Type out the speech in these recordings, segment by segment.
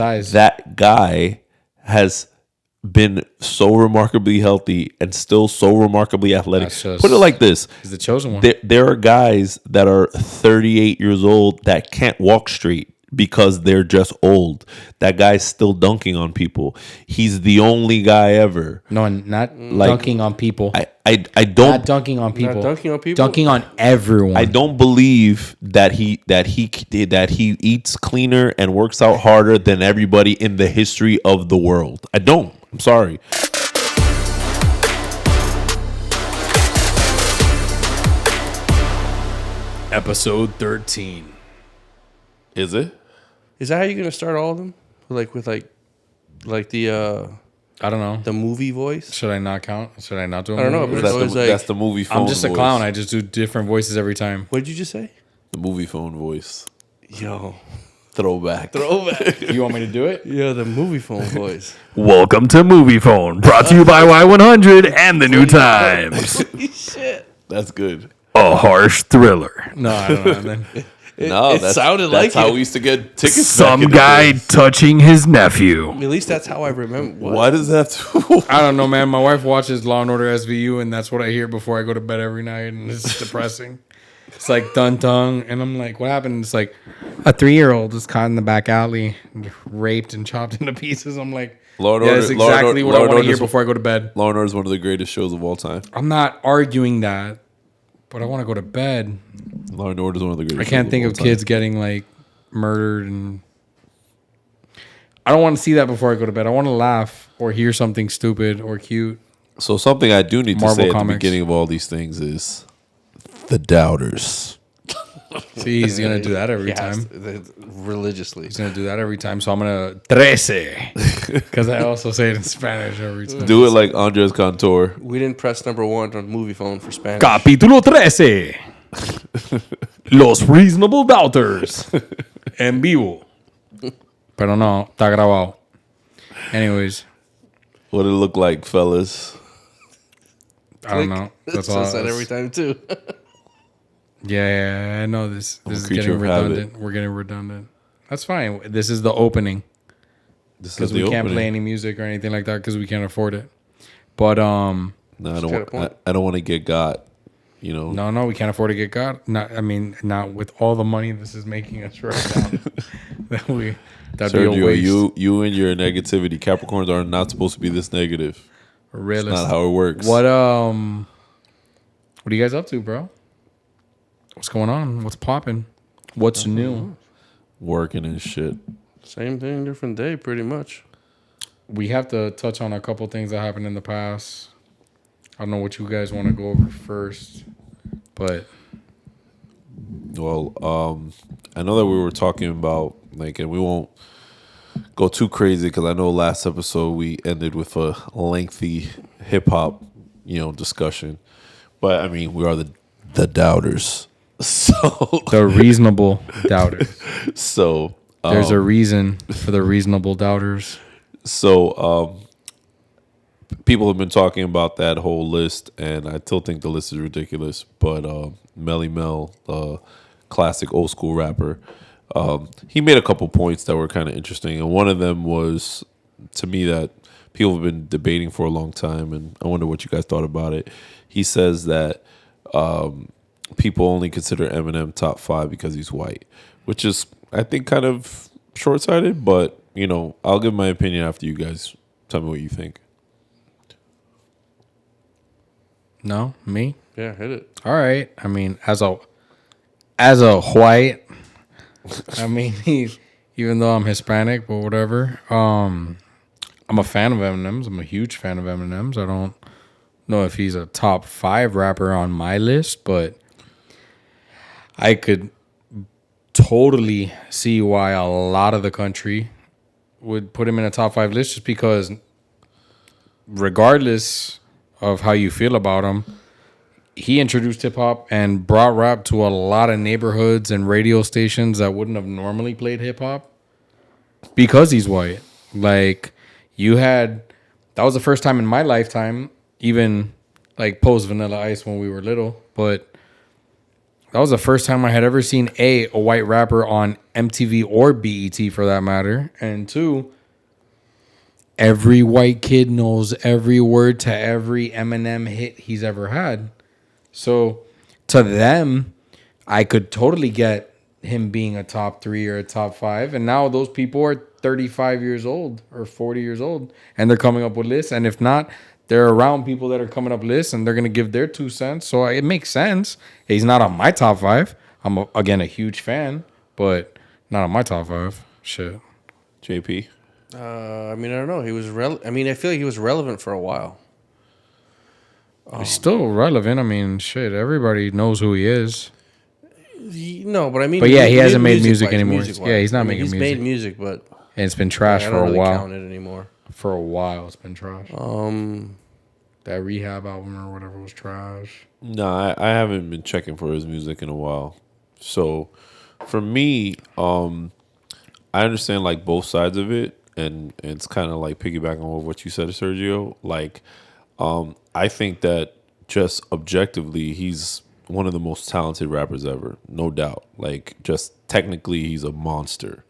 that guy has been so remarkably healthy and still so remarkably athletic. Put it like this. He's the chosen one. There are guys that are 38 years old that can't walk straight because they're just old. That guy's still dunking on people. He's the only guy ever. No, not dunking on people. I don't Not dunking on people. Not dunking on people? Dunking on everyone. I don't believe that he eats cleaner and works out harder than everybody in the history of the world. I don't. I'm sorry. Episode 13. Is it? Is that how you're gonna start all of them? With the I don't know. the movie voice? Should I not count? Should I not do a I don't know, movie but voice? it's always That's the movie phone. I'm just a voice. clown. I just do different voices every time. What did you just say? The movie phone voice. Yo, Throwback. You want me to do it? yo, the movie phone voice. Welcome to Movie Phone, brought to you by Y100 and the New Times. Holy shit! That's good. A harsh thriller. No, I don't know. And then, No, It sounded like that's how it. we used to get tickets. Some back in the guy day. touching his nephew. At least that's how I remember. What? Why does that? Have to I don't know, man. My wife watches Law and Order SVU, and that's what I hear before I go to bed every night, and it's depressing. It's like dun dun, and I'm like, what happened? It's like a 3-year-old is caught in the back alley, raped and chopped into pieces. I'm like, Law and yeah, Order- that's Law and exactly Order- what Law I and want to Order hear is- before I go to bed. Law and Order is one of the greatest shows of all time. I'm not arguing that, but I want to go to bed. Law and Order is one of the greatest. I can't shows think all of time. kids getting like murdered, and I don't want to see that before I go to bed. I want to laugh or hear something stupid or cute. So something I do need to Marvel say at Comics. the beginning of all these things is the doubters. See, he's gonna do that every Yes, time. religiously. He's gonna do that every time. So I'm gonna 13 because I also say it in Spanish every time. Do it like Andres Cantor. We didn't press number 1 on movie phone for Spanish. Capítulo 13. Los Reasonable Doubters. En vivo. Pero no, está grabado. Anyways, What it look like, fellas? I don't know. That's all. Says that every time too. Yeah, I know this. This is creature getting of habit. redundant. We're getting redundant. That's fine. This is the opening This is because the we can't opening. play any music or anything like that because we can't afford it. But No, I got a don't. point. I don't want to get got. You know. no, we can't afford to get got. Not with all the money this is making us right now. That'd be a Sergio, waste. you and your negativity. Capricorns are not supposed to be this negative. Realist. It's not how it works. What are you guys up to, bro? What's going on? What's popping? What's new? Working and shit. Same thing, different day, pretty much. We have to touch on a couple things that happened in the past. I don't know what you guys want to go over first, but Well, I know that we were talking about and we won't go too crazy because I know last episode we ended with a lengthy hip hop, discussion. But I mean, we are the doubters, so the reasonable doubters. so There's a reason for the reasonable doubters. So people have been talking about that whole list, and I still think the list is ridiculous. But Melly Mel, classic old school rapper, he made a couple points that were kind of interesting, and one of them was to me that people have been debating for a long time, and I wonder what you guys thought about it. He says that people only consider Eminem top 5 because he's white, which is I think kind of short-sighted, but I'll give my opinion after you guys tell me what you think. No, me. Yeah, hit it. All right. I mean, as a white, I mean, even though I'm Hispanic, but whatever. I'm a fan of Eminem's. I'm a huge fan of Eminem's. I don't know if he's a top 5 rapper on my list, but I could totally see why a lot of the country would put him in a top 5 list just because regardless of how you feel about him, he introduced hip hop and brought rap to a lot of neighborhoods and radio stations that wouldn't have normally played hip hop because he's white. Like that was the first time in my lifetime, even like post Vanilla Ice when we were little, but That was the first time I had ever seen a white rapper on MTV or BET for that matter, and two, every white kid knows every word to every Eminem hit he's ever had. So to them, I could totally get him being a top 3 or a top 5. And now those people are 35 years old or 40 years old and they're coming up with lists. And if not, they're around people that are coming up lists and they're going to give their 2 cents. So it makes sense. He's not on my top 5. I'm, again, a huge fan, but not on my top 5. Shit. JP. I mean, I don't know. He was I feel like he was relevant for a while. He's still relevant. I mean, shit, everybody knows who he is. No, but I mean, But yeah, he hasn't made music anymore. Music-wise. Yeah, he's not making He's music. made music, but And it's been trash I for don't a really while. count it anymore. For a while, it's been trash. Um, That Rehab album or whatever was trash. No, I haven't been checking for his music in a while. So for me, I understand like both sides of it, and it's kind of like piggybacking on what you said, Sergio. Like, I think that just objectively, he's one of the most talented rappers ever, no doubt. Like, just technically, he's a monster.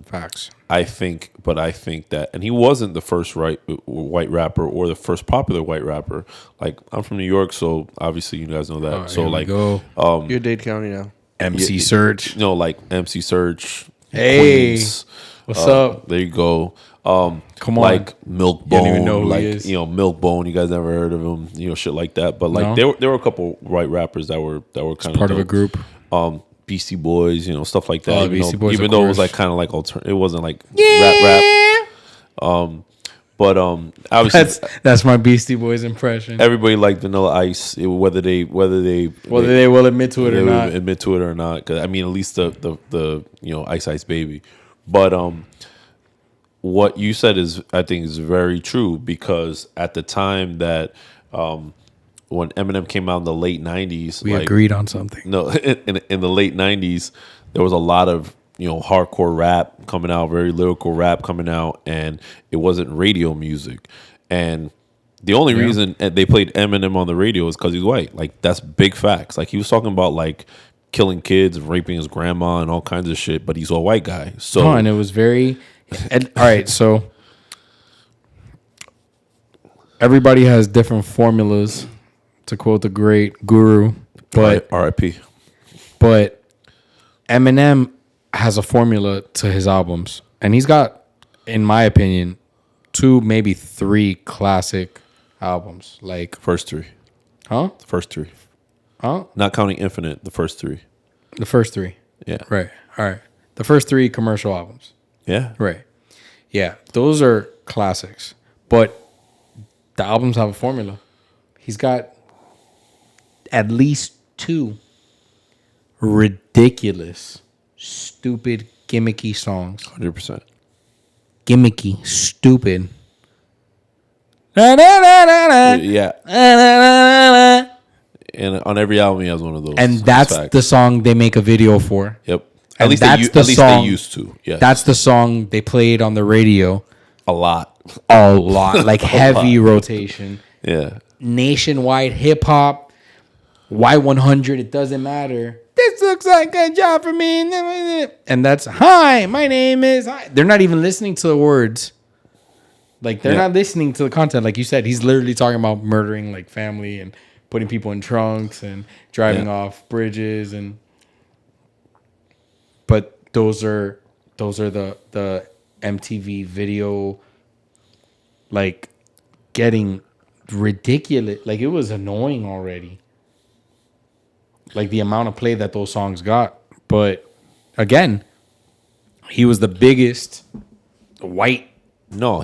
Facts. I think that, and he wasn't the first white rapper or the first popular white rapper. Like, I'm from New York, so obviously you guys know that. So Here we like, go. you're Dade County now. MC Search. you know, like MC Search, Hey, Queens. what's up? There you go. Come on. Like Milk You don't even Bone, know who like he is. you know Milk Bone. You guys never heard of him, you know, shit like that. But like No. there were a couple white rappers that were kind of Part of a group. Beastie Boys, you know, stuff like that. Oh, even Beastie though, Boys, even of though it was course. like kind of like it wasn't like rap. But obviously That's my Beastie Boys impression. everybody liked Vanilla Ice, whether they Whether they will admit to it they or would not. admit to it or not. 'Cause, I mean, at least the you know Ice Baby, but what you said I think is very true, because at the time that when Eminem came out in the late '90s, We like, agreed on something. no, in the late '90s, there was a lot of, you know, hardcore rap coming out, very lyrical rap coming out, and it wasn't radio music. And the only reason they played Eminem on the radio is because he's white. Like, that's big facts. Like, he was talking about like killing kids, raping his grandma, and all kinds of shit, but he's a white guy. So Oh, and it was very. All right, so everybody has different formulas, to quote the great guru, but R.I.P. Eminem has a formula to his albums, and he's got, in my opinion, 2, maybe 3 classic albums. Like, First three, huh? not counting Infinite. The first three, The first 3, yeah, right? All right, the first 3 commercial albums. yeah, Right. Yeah, those are classics. But the albums have a formula. He's got at least 2 ridiculous, stupid, gimmicky songs. 100%. Gimmicky, stupid. Na, na, na, na, na. Yeah, Na, na, na, na, na. and on every album he has one of those. And that's fact. the song they make a video for. Yep. And At least that's the at least song- they used to. Yeah, That's the song they played on the radio a lot. a lot, like heavy rotation. Yeah, Nationwide hip hop, Y100, it doesn't matter. This looks like a job for me. And that's, hi, my name is, hi. They're not even listening to the words. Like, they're Yeah. not listening to the content. Like you said, he's literally talking about murdering, like, family and putting people in trunks and driving off bridges. And but those are the MTV video, like, getting ridiculous. Like, it was annoying already, like the amount of play that those songs got. But again, he was the biggest white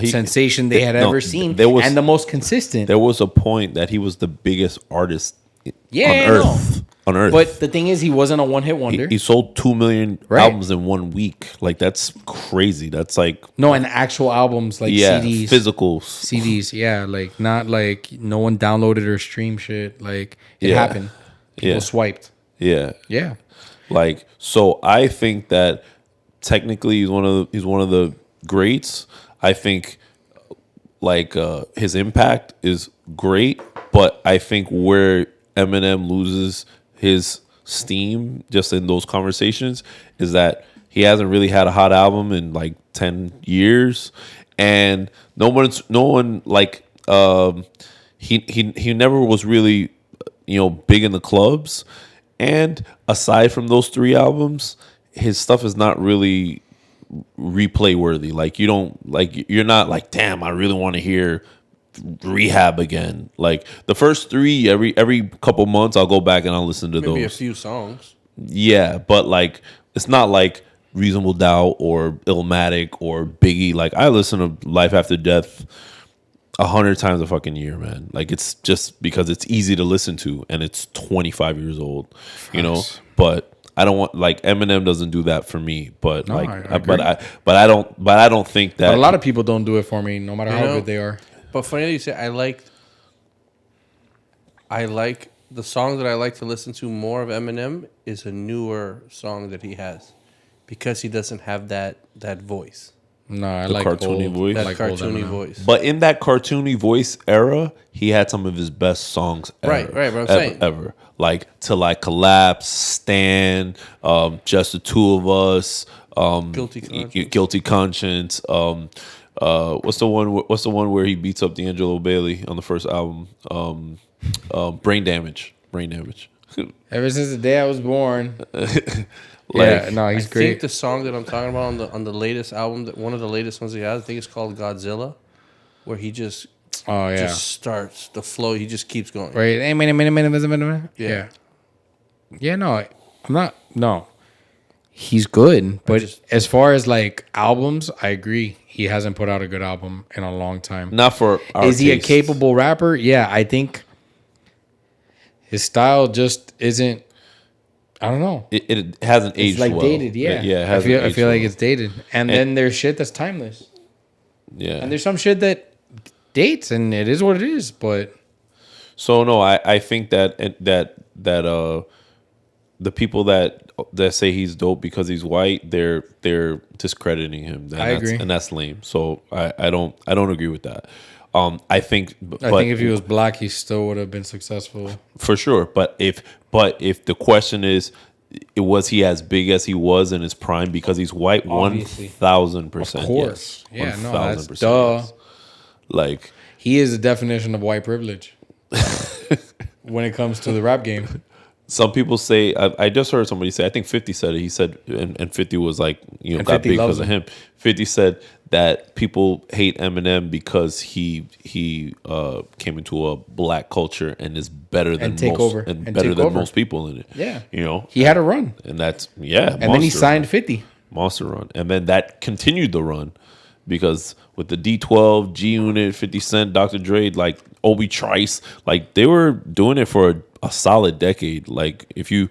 sensation they had ever seen, and the most consistent. There was a point that he was the biggest artist on I earth. know. On earth, But the thing is, he wasn't a one-hit wonder. he sold 2 million Right. albums in 1 week. Like, that's crazy. That's like, No, and actual albums, like CDs. physicals. CDs, yeah. Like, not like no one downloaded or streamed shit. Like, it Yeah. happened. People Yeah. swiped. Yeah, Yeah. like, so I think that technically he's one of the greats. I think like his impact is great, but I think where Eminem loses his steam just in those conversations is that he hasn't really had a hot album in like 10 years, and no one like he never was really big in the clubs, and aside from those 3 albums, his stuff is not really replay worthy. Like you're not like, damn, I really want to hear Rehab again. Like the first 3, every couple months I'll go back and I'll listen to Maybe those. a few songs. Yeah, but like it's not like Reasonable Doubt or Illmatic or Biggie. Like I listen to Life After Death 100 times a fucking year, man. Like it's just because it's easy to listen to and it's 25 years old, But I don't want, like, Eminem doesn't do that for me. But No, like, I agree. but I don't think that But a lot of people don't do it for me, no matter how good they are. But funny that you say I like the song that I like to listen to more of Eminem is a newer song that he has, because he doesn't have that voice. No, I The like cartoony old, voice? That I like old cartoony Eminem. voice. But in that cartoony voice era, he had some of his best songs ever. Right, but I'm saying. Ever. Like Till I Collapse, Stan, Just the Two of Us, Guilty Conscience. What's the one where he beats up D'Angelo Bailey on the first album? Brain Damage. Ever since the day I was born. Like, no, he's I great. think the song that I'm talking about on the latest album, that one of the latest ones he has, I think it's called Godzilla, where he just starts the flow. He just keeps going. Right. Yeah. Yeah, no, I'm not. No. He's good. But as far as like albums, I agree. He hasn't put out a good album in a long time. not for our Is he a tastes. capable rapper? Yeah, I think his style just isn't. I don't know. It hasn't aged It's like well. dated, yeah. Yeah, it I hasn't feel aged like well. it's dated. And then there's shit that's timeless. Yeah. And there's some shit that dates, and it is what it is. But So no, I think that the people that say he's dope because he's white, they're discrediting him. And I agree. and that's lame. So I don't agree with that. I think if he was black, he still would have been successful. for sure. But if the question is, was he as big as he was in his prime because he's white? Obviously. 1,000%. Of course. Yes. Yeah, no, that's 1,000% duh. yes. Like, He is the definition of white privilege when it comes to the rap game. some people say, I just heard somebody say, I think 50 said it. He said, and 50 was like, And got 50 big loves because of him. 50 said that people hate Eminem because he came into a black culture and is better than take most over. and And better take than over. most people in it. Yeah. He He had a run. and that's And then he signed 50. Monster run, and then that continued the run because with the D12, G Unit, 50 Cent, Dr. Dre, like Obi Trice, like they were doing it for a solid decade. Like if you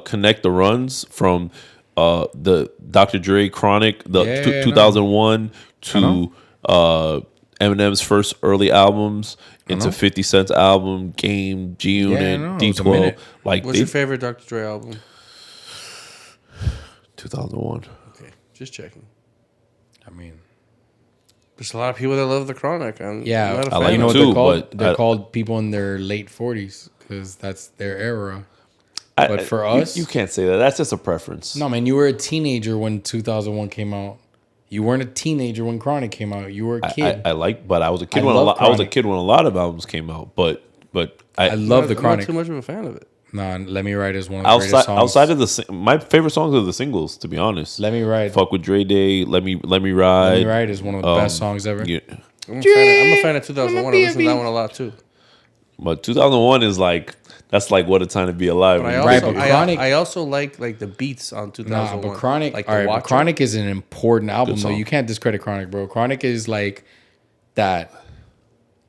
connect the runs from the Dr. Dre Chronic, the Yeah, 2001 to Eminem's first early albums into 50 Cent's album, Game, G Unit, I know. It was a D12. minute. Like What's your favorite Dr. Dre album? 2001. Okay, just checking. I mean, There's a lot of people that love the Chronic. I'm yeah. not a I fan like you know of what too, they're called? but They're I- called people in their late 40s because that's their era. I- But for you- us- you can't say that. That's just a preference. No, man, you were a teenager when 2001 came out. You weren't a teenager when Chronic came out. You were a kid. I like, but I was a kid I when love I was a Chronic. kid when a lot of albums came out. But I love the I'm Chronic. not too much of a fan of it. Nah, Let Me Ride is one of the greatest songs. outside of my favorite songs are the singles. To be honest, Let Me Ride. Fuck with Dre Day, Let Me Let Ride. Me Ride is one of the best songs ever. Yeah. I'm a fan of 2001. I listen to that one a lot too. But 2001 is like that's like What a Time to Be Alive. But I Right, also, but Chronic- I also like the beats on 2001. Nah, but Chronic, like all right, the but Watcher. Chronic is an important album, though. song. You can't discredit Chronic, bro. Chronic is like that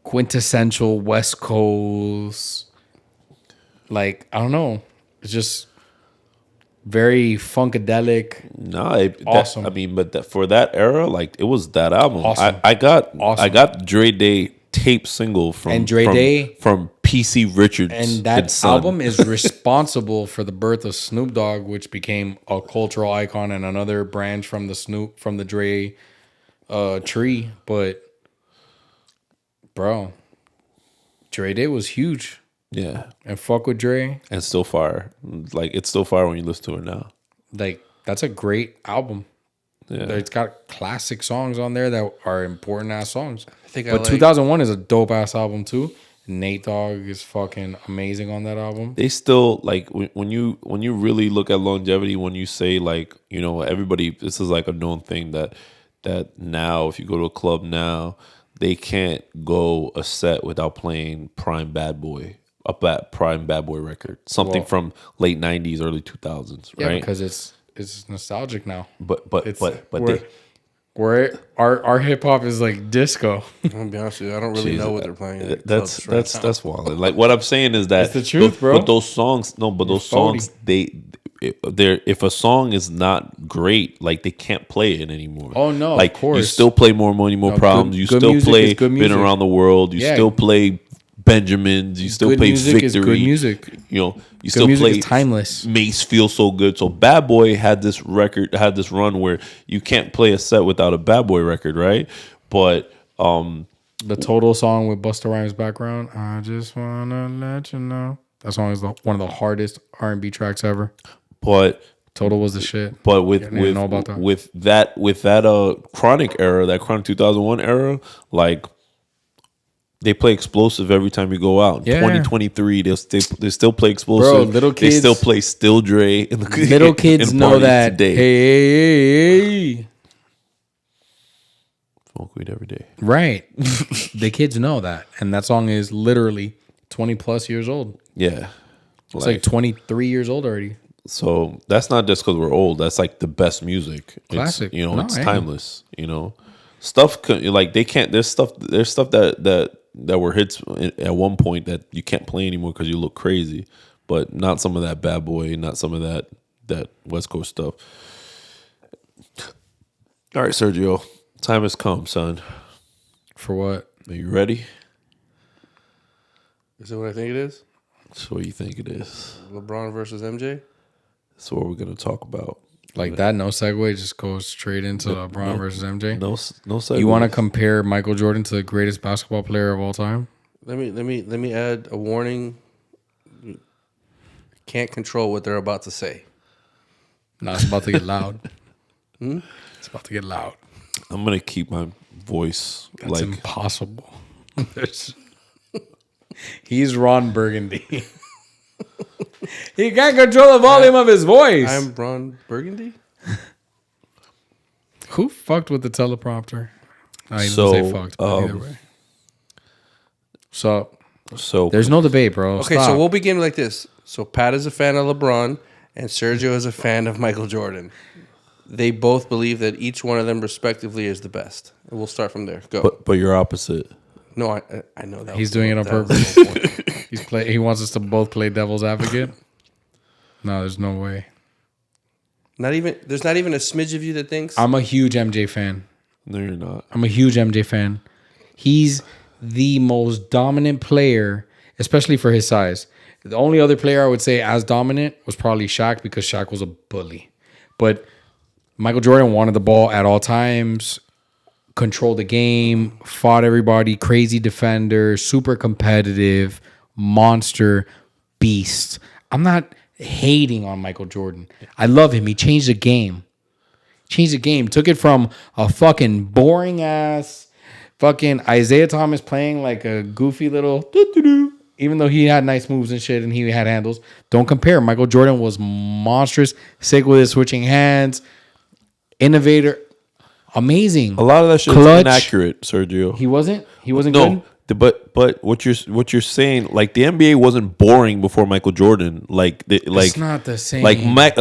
quintessential West Coast, like, I don't know. It's just very funkadelic. Awesome. But for that era, like it was that album. Awesome. I got Awesome. Dre Day tape single from And Dre Day- from PC Richards And that Son. album is responsible for the birth of Snoop Dogg, which became a cultural icon and another branch from the Dre tree. But bro, Dre Day was huge. Yeah, and fuck with Dre. and still fire. Like it's still fire when you listen to it now. Like that's a great album. Yeah, It's got classic songs on there that are important ass songs. I think But 2001 is a dope ass album too. Nate Dogg is fucking amazing on that album. they still like when you really look at longevity. When you say like everybody, this is like a known thing that now if you go to a club now, they can't go a set without playing Prime Bad Boy. Prime Bad Boy record, something from late '90s, early 2000s, right? Yeah, because it's nostalgic now. But Where our hip hop is like disco. I'm gonna be honest with you, I don't really know what they're playing. at that's clubs right now. that's wild. Like what I'm saying is that It's the truth, bro. But those songs, those songs, they're if a song is not great, like they can't play it anymore. Oh, no, of like you course. still play More Money, More Problems. You good still music play is good Been music. Around the World. You Yeah. still play Benjamins. You still Good play music Victory. is good music. You Good still music play is timeless. Mace Feels So Good. So Bad Boy had this run where you can't play a set without a Bad Boy record, right? But The Total song with Busta Rhymes background. I just wanna let you know. That song is one of the hardest R&B tracks ever. but Total was the shit. But with Yeah, I didn't know about that. with that Chronic era, that Chronic 2001 era, like they play Explosive every time you go out. In Yeah. 2023, they still play Explosive. Bro, little they kids- still play Still Dre. In the, Little kids in know parties that. today. Hey. Smoke weed every day. Right. The kids know that. And that song is literally 20 plus years old. Yeah, It's like 23 years old already. so that's not just because we're old. That's like the best music. Classic. It's, no, No, it's I am. timeless. Stuff like they can't. There's stuff that were hits at one point that you can't play anymore because you look crazy. But not some of that Bad Boy. Not some of that West Coast stuff. All right, Sergio. Time has come, son. For what? Are you ready? Is that what I think it is? That's what you think it is. LeBron versus MJ? That's what we're gonna talk about. Like that, no segue, just goes straight into LeBron versus MJ. No segue. You want to compare Michael Jordan to the greatest basketball player of all time? Let me add a warning. Can't control what they're about to say. No, it's about to get loud. It's about to get loud. I'm gonna keep my voice That's like impossible. He's Ron Burgundy. He can't control the volume of his voice. I'm Ron Burgundy? Who fucked with the teleprompter? I didn't So, say fucked, but either way. So there's no debate, bro. Okay, Stop. so we'll begin like this. So Pat is a fan of LeBron and Sergio is a fan of Michael Jordan. They both believe that each one of them respectively is the best. And we'll start from there. Go. but you're opposite. No, I know that. He's doing it on that was purpose. the whole point. He wants us to both play devil's advocate. No, there's no way. There's not even a smidge of you that thinks. I'm a huge MJ fan. No, you're not. I'm a huge MJ fan. He's the most dominant player, especially for his size. The only other player I would say as dominant was probably Shaq because Shaq was a bully. But Michael Jordan wanted the ball at all times, controlled the game, fought everybody, crazy defender, super competitive, monster, beast. I'm not hating on Michael Jordan. I love him. He changed the game. Took it from a fucking boring ass fucking Isaiah Thomas playing like a goofy little doo-doo-doo, even though he had nice moves and shit and he had handles. Don't compare. Michael Jordan was monstrous, sick with his switching hands, innovator, amazing. A lot of that shit is Clutch. inaccurate, Sergio. He wasn't good. No, but what you're saying, like the NBA wasn't boring before Michael Jordan. It's not the same.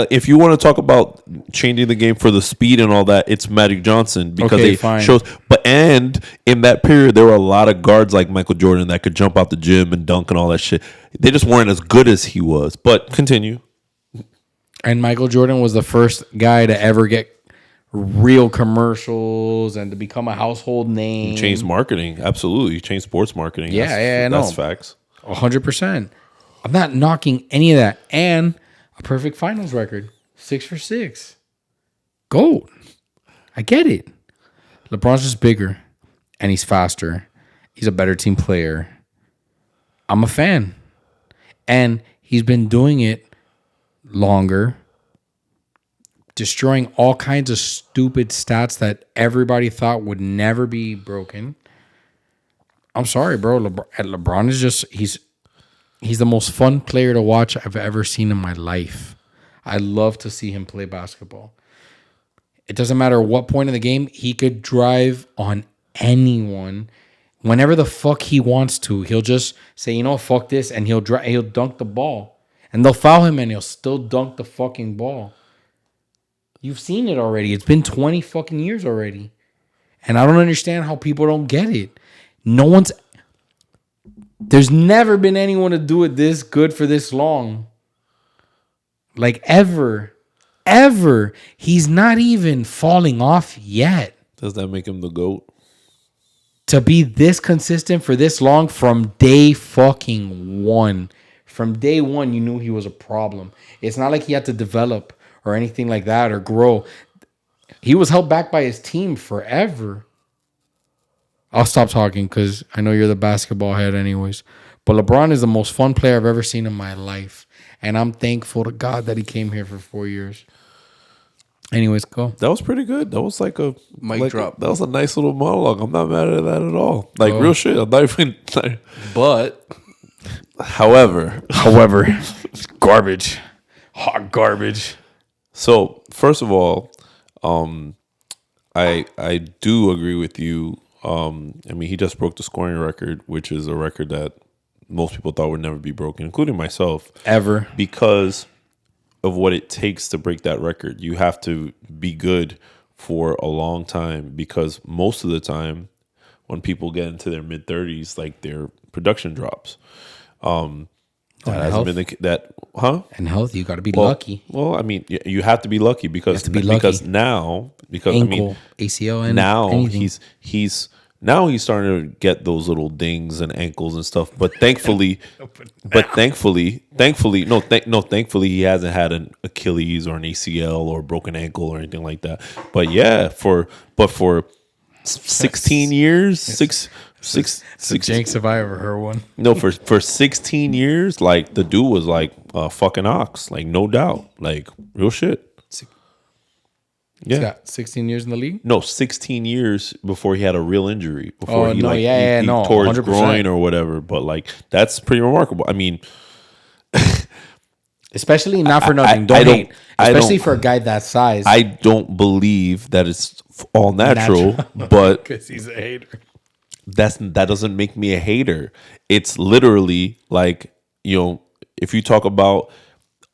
If you want to talk about changing the game for the speed and all that, it's Magic Johnson because Okay, they fine. shows. And in that period, there were a lot of guards like Michael Jordan that could jump out the gym and dunk and all that shit. They just weren't as good as he was. But continue. And Michael Jordan was the first guy to ever get real commercials and to become a household name. Changed marketing, absolutely. Changed sports marketing. Yeah, That's no. facts. 100%. I'm not knocking any of that. And a perfect finals record. 6 for 6. Gold. I get it. LeBron's just bigger and he's faster. He's a better team player. I'm a fan. And he's been doing it longer, destroying all kinds of stupid stats that everybody thought would never be broken. I'm sorry, bro. LeBron is just he's the most fun player to watch I've ever seen in my life. I love to see him play basketball. It doesn't matter what point in the game, he could drive on anyone whenever the fuck he wants to. He'll just say, you know, fuck this, and he'll dunk the ball. And they'll foul him and he'll still dunk the fucking ball. You've seen it already. It's been 20 fucking years already. And I don't understand how people don't get it. There's never been anyone to do it this good for this long. Like ever. He's not even falling off yet. Does that make him the GOAT? To be this consistent for this long from day fucking one. From day one, you knew he was a problem. It's not like he had to develop or anything like that or grow. He was held back by his team forever. I'll stop talking because I know you're the basketball head anyways. But LeBron is the most fun player I've ever seen in my life. And I'm thankful to God that he came here for 4 years. Anyways, go. That was pretty good. That was like a Mic drop. That was a nice little monologue. I'm not mad at that at all. Like real shit. I'm not even. But However, Garbage. Hot garbage. so first of all, I do agree with you. I mean, he just broke the scoring record, which is a record that most people thought would never be broken, including myself. Ever. Because of what it takes to break that record. You have to be good for a long time, because most of the time when people get into their mid-30s, like their production drops. That hasn't been And health, you got to be lucky. Well, I mean, you have to be lucky because lucky. because now Ankle, I mean, ACL, and now anything. he's starting to get those little dings and ankles and stuff. But thankfully, thankfully he hasn't had an Achilles or an ACL or broken ankle or anything like that. But yeah, for 16 years, six Jinx if I ever heard one. no, for 16 years, like the dude was like a fucking ox, like no doubt, like real shit. He's got 16 years in the league? No, 16 years before he had a real injury. Before he tore his 100%. groin or whatever. But like that's pretty remarkable. I mean, especially not for nothing. Don't hate. Especially for a guy that size. I don't believe that it's all natural. But because he's a hater. that doesn't make me a hater. It's literally like, you know, if you talk about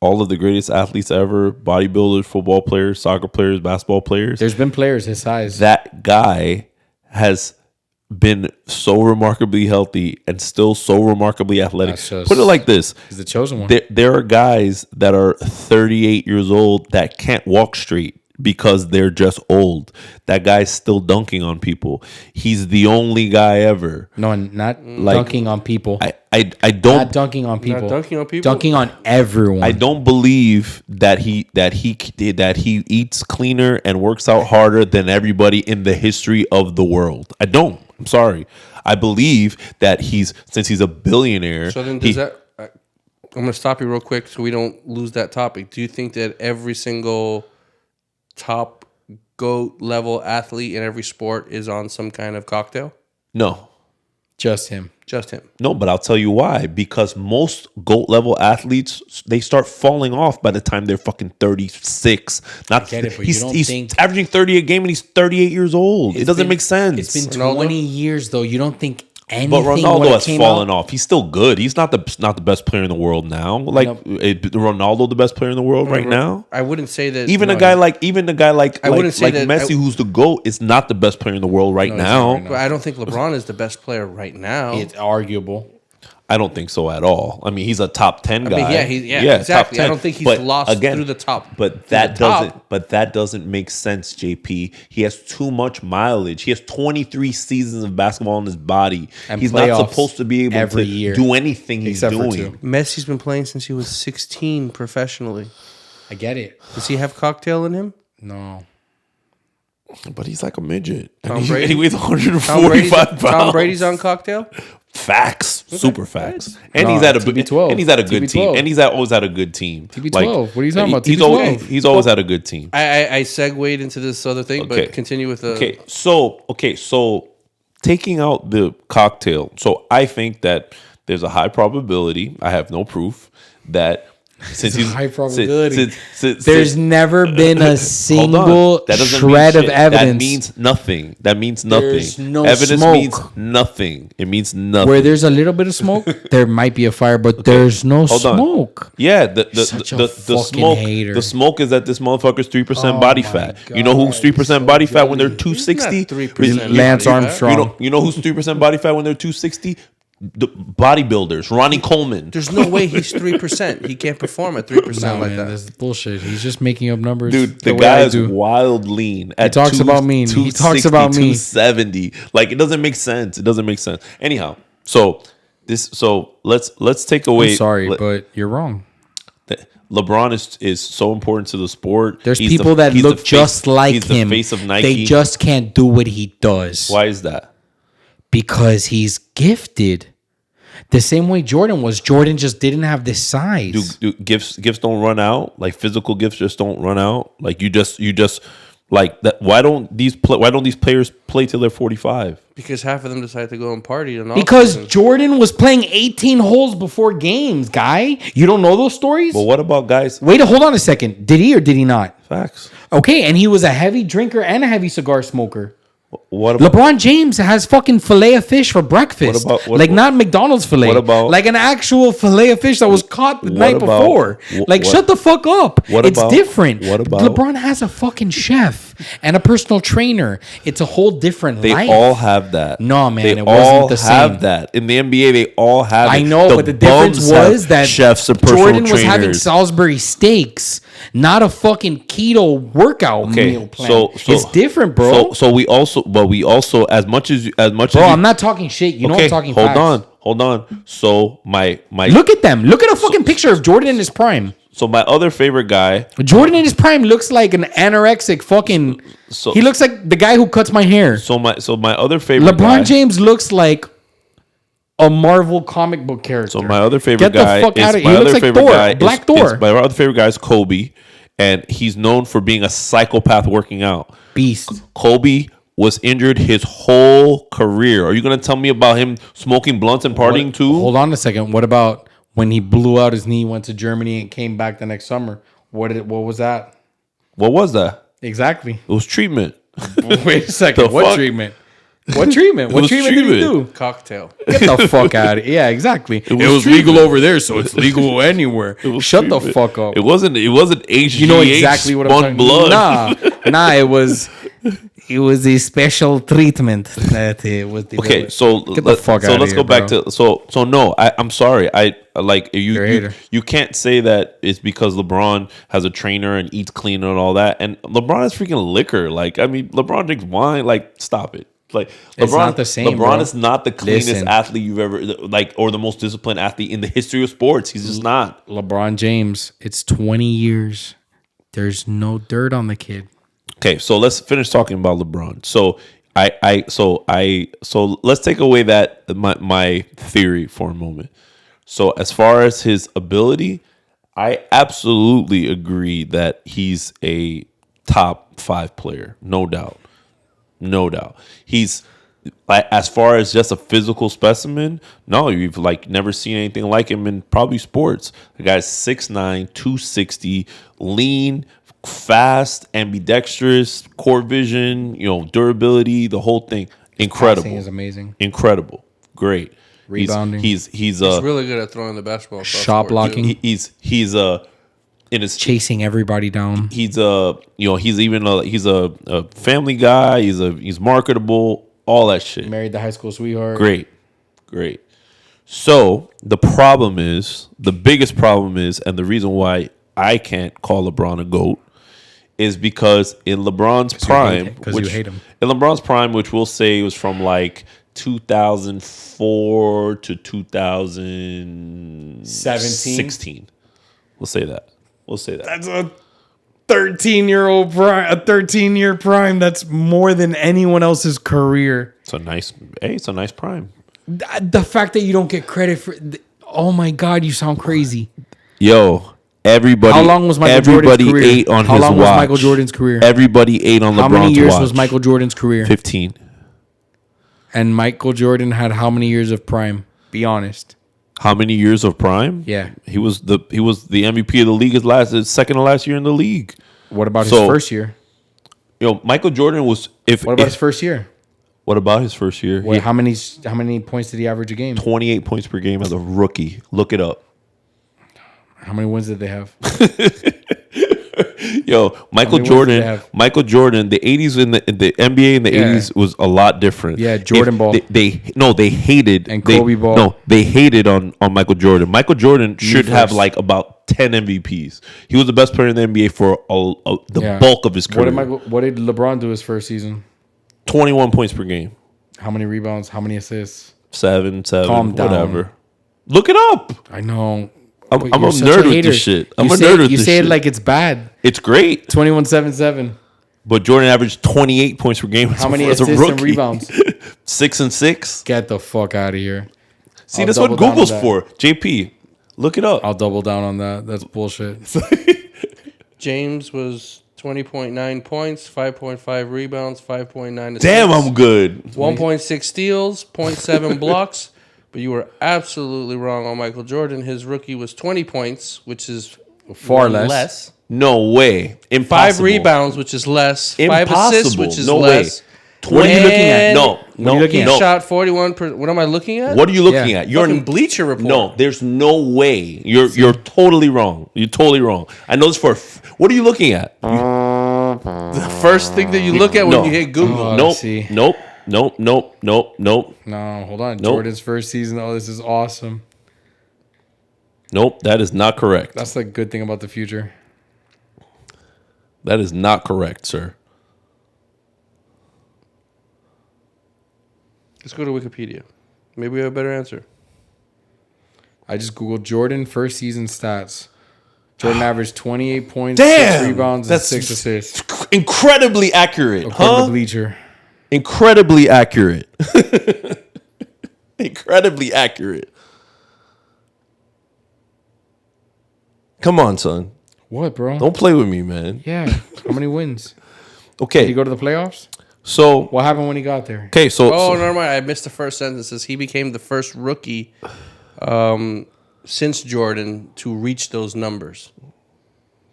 all of the greatest athletes ever, bodybuilders, football players, soccer players, basketball players. There's been players his size. That guy has been so remarkably healthy and still so remarkably athletic. Put it like this. He's the chosen one. There are guys that are 38 years old that can't walk straight because they're just old. That guy's still dunking on people. He's the only guy ever. No, not dunking on people. I don't Not dunking on people. Not dunking on people? Dunking on everyone. I don't believe that he eats cleaner and works out harder than everybody in the history of the world. I don't. I'm sorry. I believe that since he's a billionaire. So then does that... I'm going to stop you real quick so we don't lose that topic. Do you think that every single top GOAT level athlete in every sport is on some kind of cocktail? No. Just him. Just him. No, but I'll tell you why. Because most GOAT level athletes, they start falling off by the time they're fucking 36. Not get it, but he's, you don't he's think- averaging 30 a game and he's 38 years old. It doesn't make sense. It's been Ronaldo? 20 years though. You don't think anything But Ronaldo when it has came fallen out? off. He's still good. He's not the best player in the world now. Like Ronaldo, the best player in the world right now. I wouldn't say that. Even no, a guy like I wouldn't say that- Messi, who's the GOAT, is not the best player in the world right now. But I don't think LeBron is the best player right now. It's arguable. I don't think so at all. I mean, he's a top 10 guy. Exactly. Top 10. I don't think he's But lost through the top. But that doesn't make sense, JP. He has too much mileage. He has 23 seasons of basketball in his body. And he's not playoffs supposed to be able every to year, do anything he's except for doing. 2. Messi's been playing since he was 16 professionally. I get it. Does he have cocktail in him? No. But he's like a midget. Tom And Brady? he weighs 145 pounds. Tom Brady's on cocktail? Facts, super facts, and Nah, he's at a TB12. and he's at a good team, TB12. and he's always had a good team. TB12. What are you talking about? He's TB12. he's always had a good team. I segued into this other thing, Okay. but continue with the. So taking out the cocktail, so I think that there's a high probability. I have no proof that since he's high probability. since- There's never been a hold on. single That doesn't shred mean of shit. evidence. That means nothing. That means nothing. There's no Evidence smoke. means nothing. It means nothing. Where there's a little bit of smoke, there might be a fire, but there's no Hold on. smoke. Yeah, the Such a the fucking smoke hater. the smoke is that this motherfucker's 3% Oh body my fat. God, You know who's 3% so body fat when they're jelly. 260? He's not 3% Lance body fat. Armstrong. You know who's 3% body fat when they're 260? The bodybuilders, Ronnie Coleman. There's no way he's 3%. He can't perform at 3% No, like man, that. this is bullshit. He's just making up numbers. Dude, the the way guy I is do. wild lean. He talks about me. He talks about me. 270. Like, it doesn't make sense. It doesn't make sense. Anyhow, so let's take away. I'm sorry, but you're wrong. LeBron is so important to the sport. There's He's people that he's look face- just like he's him. the face of Nike. They just can't do what he does Why is that? because he's gifted. The same way Jordan was. Jordan just didn't have the size. Do gifts don't run out? Like physical gifts just don't run out. Like you just like that. Why don't these players play till they're 45? Because half of them decide to go and party. And Because Jordan was playing 18 holes before games, guy. You don't know those stories? But what about guys? Wait, hold on a second. Did he or did he not? Facts. Okay, and he was a heavy drinker and a heavy cigar smoker. What about LeBron James has fucking fillet of fish for breakfast. What not McDonald's fillet. What about- like an actual fillet of fish that was caught the night about- before? what- Shut the fuck up. What It's about- different. what about- LeBron has a fucking chef and a personal trainer. It's a whole different They life. all have that. No, man, they it wasn't all the have same. that in the NBA. They all have. I it. know, but the difference bums have was that chefs and personal Jordan was having trainers. Salisbury steaks, not a fucking keto workout meal plan. So it's different, bro. So we also as much as Bro, I'm not talking shit. You know I'm talking facts. Hold on. So my Look at them. Look at a fucking picture of Jordan in his prime. so my other favorite guy. Jordan in his prime looks like an anorexic fucking. So- he looks like the guy who cuts my hair. So my other favorite. LeBron guy, James looks like a Marvel comic book character. So my other favorite Get the guy fuck is out of my here. He other looks like favorite Thor, guy Black is, Thor. is my other favorite guy is Kobe, and he's known for being a psychopath working out. Beast. Kobe was injured his whole career. Are you gonna tell me about him smoking blunts and partying too? Hold on a second. What about when he blew out his knee, went to Germany, and came back the next summer? What was that? What was that? Exactly. It was treatment. Wait a second. The What fuck? treatment? What treatment? What was treatment did he treatment. do? Cocktail. Get the fuck out of here. Yeah, exactly. It was was legal treatment. over there, so it's legal anywhere. Shut the treatment. fuck up. It wasn't HGH. You know exactly what I'm spun talking blood. Nah, it was a special treatment that it was developed. Okay, so Get the fuck so outta let's here, go back bro. to so no, I'm sorry. I like You're a hater. you can't say that it's because LeBron has a trainer and eats clean and all that. And LeBron has freaking liquor. Like, I mean, LeBron drinks wine. Like, stop it. Like, LeBron, It's not the same, LeBron bro. is not the cleanest Listen. athlete you've ever like, or the most disciplined athlete in the history of sports. He's just not. LeBron James, it's 20 years. There's no dirt on the kid. Okay, so let's finish talking about LeBron. So so let's take away that my theory for a moment. So as far as his ability, I absolutely agree that he's a top 5 player, no doubt. No doubt. He's as far as just a physical specimen, no, you've like never seen anything like him in probably sports. The guy's 6'9", 260, lean, fast, ambidextrous, core vision, durability, the whole thing. Incredible. Passing is amazing. Incredible. Great. Rebounding. He's He's really good at throwing the basketball. across Shot the court, blocking. too. he's in his Chasing everybody down. he's he's a family guy. He's marketable. All that shit. Married the high school sweetheart. Great. So the biggest problem is, and the reason why I can't call LeBron a GOAT is because in LeBron's prime, you hate him. In LeBron's prime, which we'll say was from like 2004 to 2016. We'll say that. That's a 13-year-old prime, a 13-year prime. That's more than anyone else's career. It's a nice prime. The fact that you don't get credit for. Oh my God, you sound crazy. Yo, everybody. How long was Michael Jordan's everybody career? ate on How his long was watch. Michael Jordan's career? Everybody ate on LeBron's watch. How many years was Michael Jordan's career? 15. And Michael Jordan had how many years of prime? Be honest. How many years of prime? Yeah. He was the MVP of the league his second to last year in the league. What about his first year? Yo, Michael Jordan was What about his first year? What about his first year? Wait, how many points did he average a game? 28 points per game as a rookie. Look it up. How many wins did they have? Yo, Michael wins did they have? Jordan, the 80s in the NBA in the 80s was a lot different. Yeah, Jordan ball. They hated And Kobe ball. No, they hated on Michael Jordan. Michael Jordan should have like about 10 MVPs. He was the best player in the NBA for the bulk of his career. What did LeBron do his first season? 21 points per game. How many rebounds? How many assists? 7, Calm down. whatever. Look it up. I know. I'm But a you're such nerd with hater. this shit. I'm You a say- nerd with You this say shit. it like it's bad. It's great. 21-7-7. But Jordan averaged 28 points per game. How many as a assists and rookie. rebounds? 6 and 6. Get the fuck out of here. See, I'll that's what double down on Google's that. for. JP, look it up. I'll double down on that. That's bullshit. James was 20.9 points, 5.5 rebounds, 5.9 assists. Damn, I'm good. 1.6 steals, 0.7 blocks. But you were absolutely wrong on Michael Jordan. His rookie was 20 points, which is Far one less. No way. 5 Impossible. rebounds, which is less. 5 Impossible. assists, which is No less. way. What are you looking at? No, What are you looking He at? no. shot 41%. What am I looking at? What are you looking Yeah. at? You're Fucking Bleacher Report. No, there's no way. You're totally wrong. You're totally wrong. I know this for. What are you looking at? The first thing that you look at when No. you hit Google. Oh, Nope. see. Nope. Nope. Nope. Nope. Nope. No, hold on. Nope. Jordan's first season. Oh, this is awesome. Nope. That is not correct. That's the good thing about the future. That is not correct, sir. Let's go to Wikipedia. Maybe we have a better answer. I just Googled Jordan first season stats. Jordan averaged 28 points, Damn! 6 rebounds, and That's 6 assists. Incredibly accurate, According huh? to Bleacher. Incredibly accurate. Incredibly accurate. Come on, son. What, bro? Don't play with me, man. Yeah. How many wins? Did he Okay. go to the playoffs? So, What happened when he got there? okay, so, Oh, so- never mind. I missed the first sentence. It says he became the first rookie since Jordan to reach those numbers.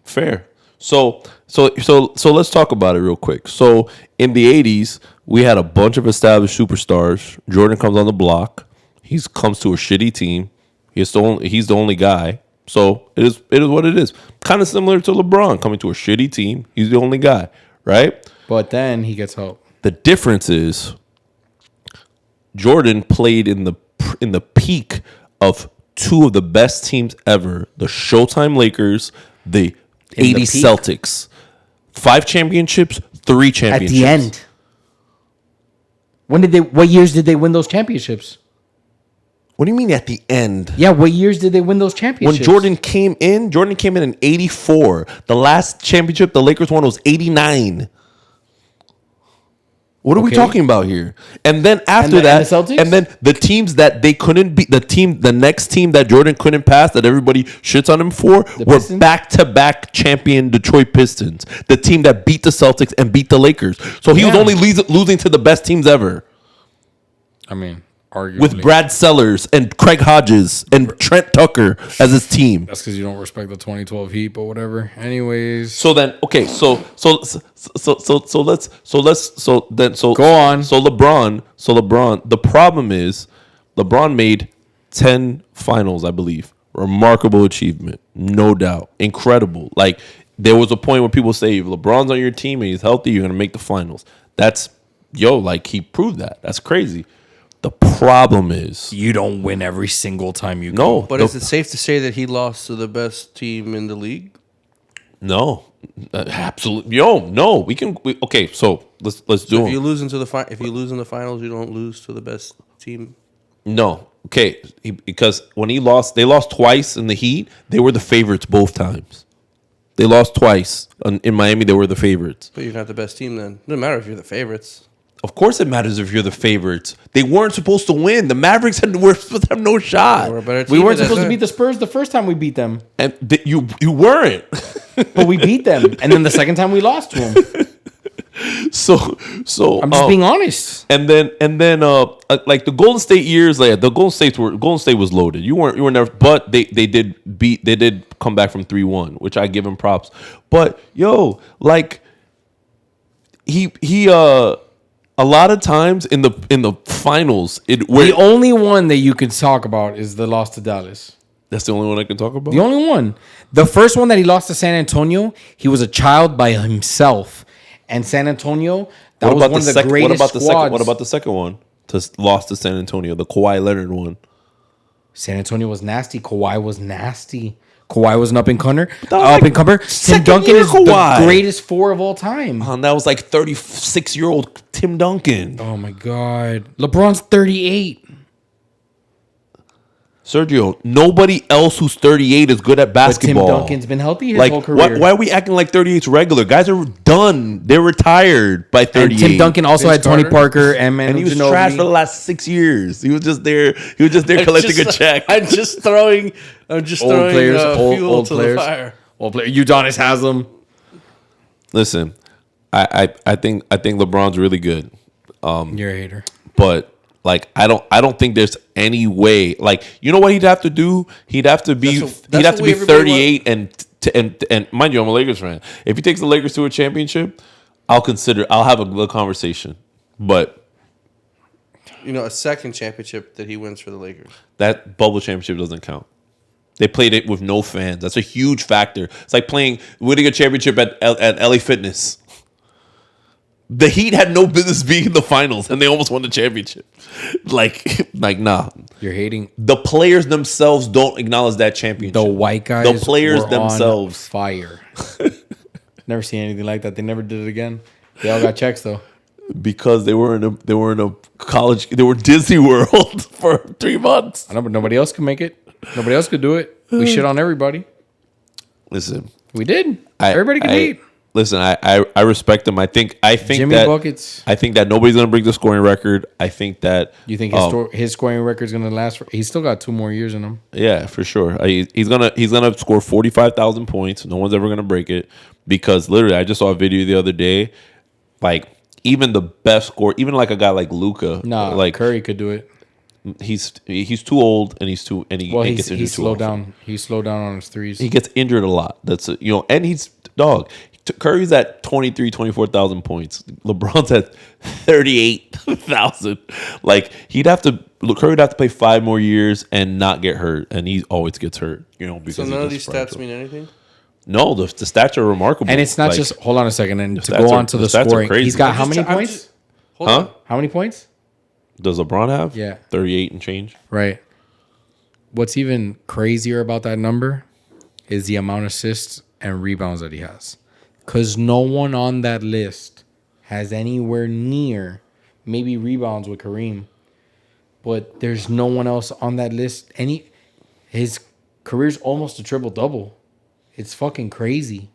fair. So let's talk about it real quick. So in the 80s, we had a bunch of established superstars. Jordan comes on the block. He comes to a shitty team. He's the only guy. So it is what it is. Kind of similar to LeBron coming to a shitty team. He's the only guy, right? But then he gets help. The difference is Jordan played in the peak of two of the best teams ever, the Showtime Lakers, the In the 80s peak? Celtics. 5 championships, 3 At championships. the end. What years did they win those championships? What do you mean at the end? Yeah, what years did they win those championships? When Jordan came in 84. The last championship the Lakers won was 89. What are we Okay. talking about here? And then after And that, the Celtics? and then the teams that they couldn't beat, the next team that Jordan couldn't pass, that everybody shits on him for, were Pistons? back-to-back champion Detroit Pistons, the team that beat the Celtics and beat the Lakers. So he was Yeah. only losing to the best teams ever, I mean, arguably. with Brad Sellers and Craig Hodges and Trent Tucker as his team. That's because you don't respect the 2012 Heat, but whatever. Anyways. So then, okay, so Go on. So LeBron. The problem is, LeBron made 10 finals, I believe. Remarkable achievement, no doubt, incredible. Like there was a point where people say, if LeBron's on your team and he's healthy, you're gonna make the finals. That's like he proved that. That's crazy. The problem is, You don't win every single time you no, But is it safe to say that he lost to the best team in the league? no, absolutely, no. Okay, so let's do If it. you lose in the finals, you don't lose to the best team. No. Okay. Because when they lost twice in the Heat. They were the favorites both times. They lost twice in Miami. They were the favorites. But you're not the best team then. Doesn't matter if you're the favorites. Of course, it matters if you're the favorites. They weren't supposed to win. The Mavericks were supposed to have no shot, We're a better We team weren't at that supposed to time. beat the Spurs the first time we beat them, and you weren't. but we beat them. And then the second time we lost to them. So I'm just being honest. And then like the Golden State years, like Golden State was loaded. You were never, but they did come back from 3-1, which I give him props. But yo, like he a lot of times in the finals, The only one that you can talk about is the loss to Dallas. that's the only one I can talk about. The only one. The first one that he lost to San Antonio, he was a child by himself. And San Antonio, that was one of the greatest squads. What about the second one? Lost to San Antonio, the Kawhi Leonard one. San Antonio was nasty. Kawhi was nasty. Kawhi was an up-and-comer. Tim second Duncan year is Kawhi. the greatest four of all time. And that was like 36-year-old Tim Duncan. Oh, my God. LeBron's 38. Sergio, nobody else who's 38 is good at But Tim basketball. Duncan's been healthy his whole career. why are we acting like 38's regular? Guys are done. They're retired by 38. And Tim Duncan also Vince had Tony Carter. Parker and Manu And he was Ginobili. trash for the last 6 years. He was just there. Collecting a check. I'm just throwing Old players, fuel old to players. the fire. Old player. Udonis Haslam. Listen, I think LeBron's really good, You're a hater. but like I don't think there's any way. Like, you know what he'd have to do? He'd have to be That's he'd have what to be everybody 38 and mind you, I'm a Lakers fan. If he takes the Lakers to a championship, I'll have a good conversation. But A second championship that he wins for the Lakers. that bubble championship doesn't count. They played it with no fans. That's a huge factor. It's like winning a championship at LA Fitness. The Heat had no business being in the finals, and they almost won the championship. Like nah. You're hating. The players themselves don't acknowledge that championship. The white guys. The players were themselves. on fire. Never seen anything like that. They never did it again. They all got checks though. Because they were in a college. They were Disney World for 3 months. I know, but nobody else could make it. Nobody else could do it. We shit on everybody. Listen, We did. Everybody could eat. Listen, I respect him. I think Jimmy that buckets. I think that nobody's gonna break the scoring record. I think that You think his scoring record's gonna last? He's still got 2 more years in him. yeah, for sure. He's gonna score 45,000 points. No one's ever gonna break it because literally, I just saw a video the other day. Like even the best score, even like a guy like Luka, Nah, like Curry could do it. he's too old and he Well, gets injured he's too slowed often. down. He's slowed down on his threes. He gets injured a lot. That's and he's dog. Curry's at 24,000 points. LeBron's at 38,000. Like Curry would have to play 5 more years and not get hurt, and he always gets hurt. Because So he none of just these stats mean anything? No, the stats are remarkable. And it's not Like, just. Hold on a second. And to stats go are- on to the the stats are scoring, crazy. he's got how I'm many just- I'm points? just- Hold Huh? on. How many points? Does LeBron have? Yeah. 38 and change. Right. What's even crazier about that number is the amount of assists and rebounds that he has. Because no one on that list has anywhere near, maybe rebounds with Kareem, but there's no one else on that list. His career's almost a triple-double. It's fucking crazy.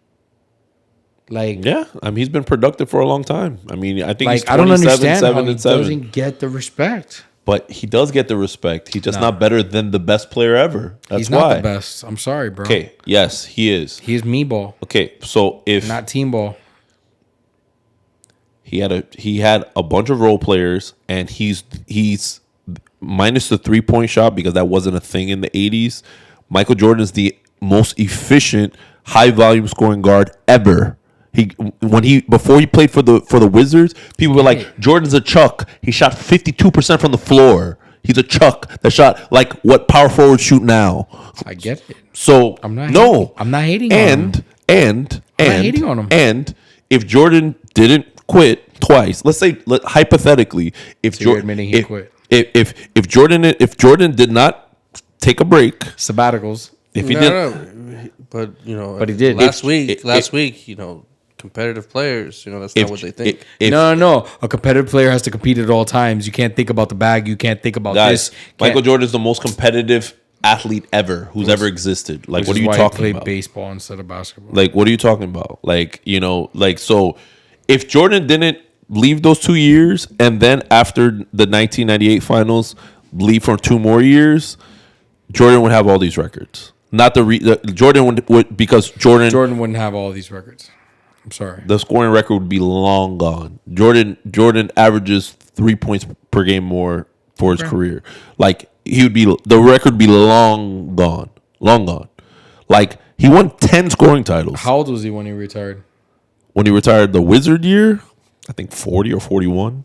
Like, Yeah, I mean he's been productive for a long time. I mean I think he's I don't 27, understand 7 how he and 7. doesn't get the respect. But he does get the respect. He's just No. not better than the best player ever. That's He's why. not the best. I'm sorry, bro. Okay, yes, he is. He's me ball, Okay, so if not team ball. he had a bunch of role players and he's minus the 3-point shot because that wasn't a thing in the 80s. Michael Jordan is the most efficient high volume scoring guard ever. Before he played for the Wizards, people were like, Jordan's a Chuck. He shot 52% from the floor. He's a Chuck that shot like what power forwards shoot now. I get it. So I'm not no, hating. I'm not hating on him. And I'm not hating on him. And if Jordan didn't quit twice, let's say hypothetically, if you're admitting he quit. If Jordan did not take a break, Sabbaticals. if he No, did, no. But But he did. Last If- week, competitive players, that's not what they think. No. A competitive player has to compete at all times. You can't think about the bag. You can't think about guys, this. Michael Jordan is the most competitive athlete ever who's ever existed. Like, Which what are is you why talking he played about? baseball instead of basketball. Like, what are you talking about? Like, so if Jordan didn't leave those 2 years, and then after the 1998 finals, leave for 2 more years, Jordan would have all these records. Not Jordan would because Jordan wouldn't have all these records. I'm sorry. The scoring record would be long gone. Jordan averages 3 points per game more for his career. Like the record would be long gone. Like he won 10 scoring titles. How old was he when he retired? When he retired the Wizard year, I think 40 or 41.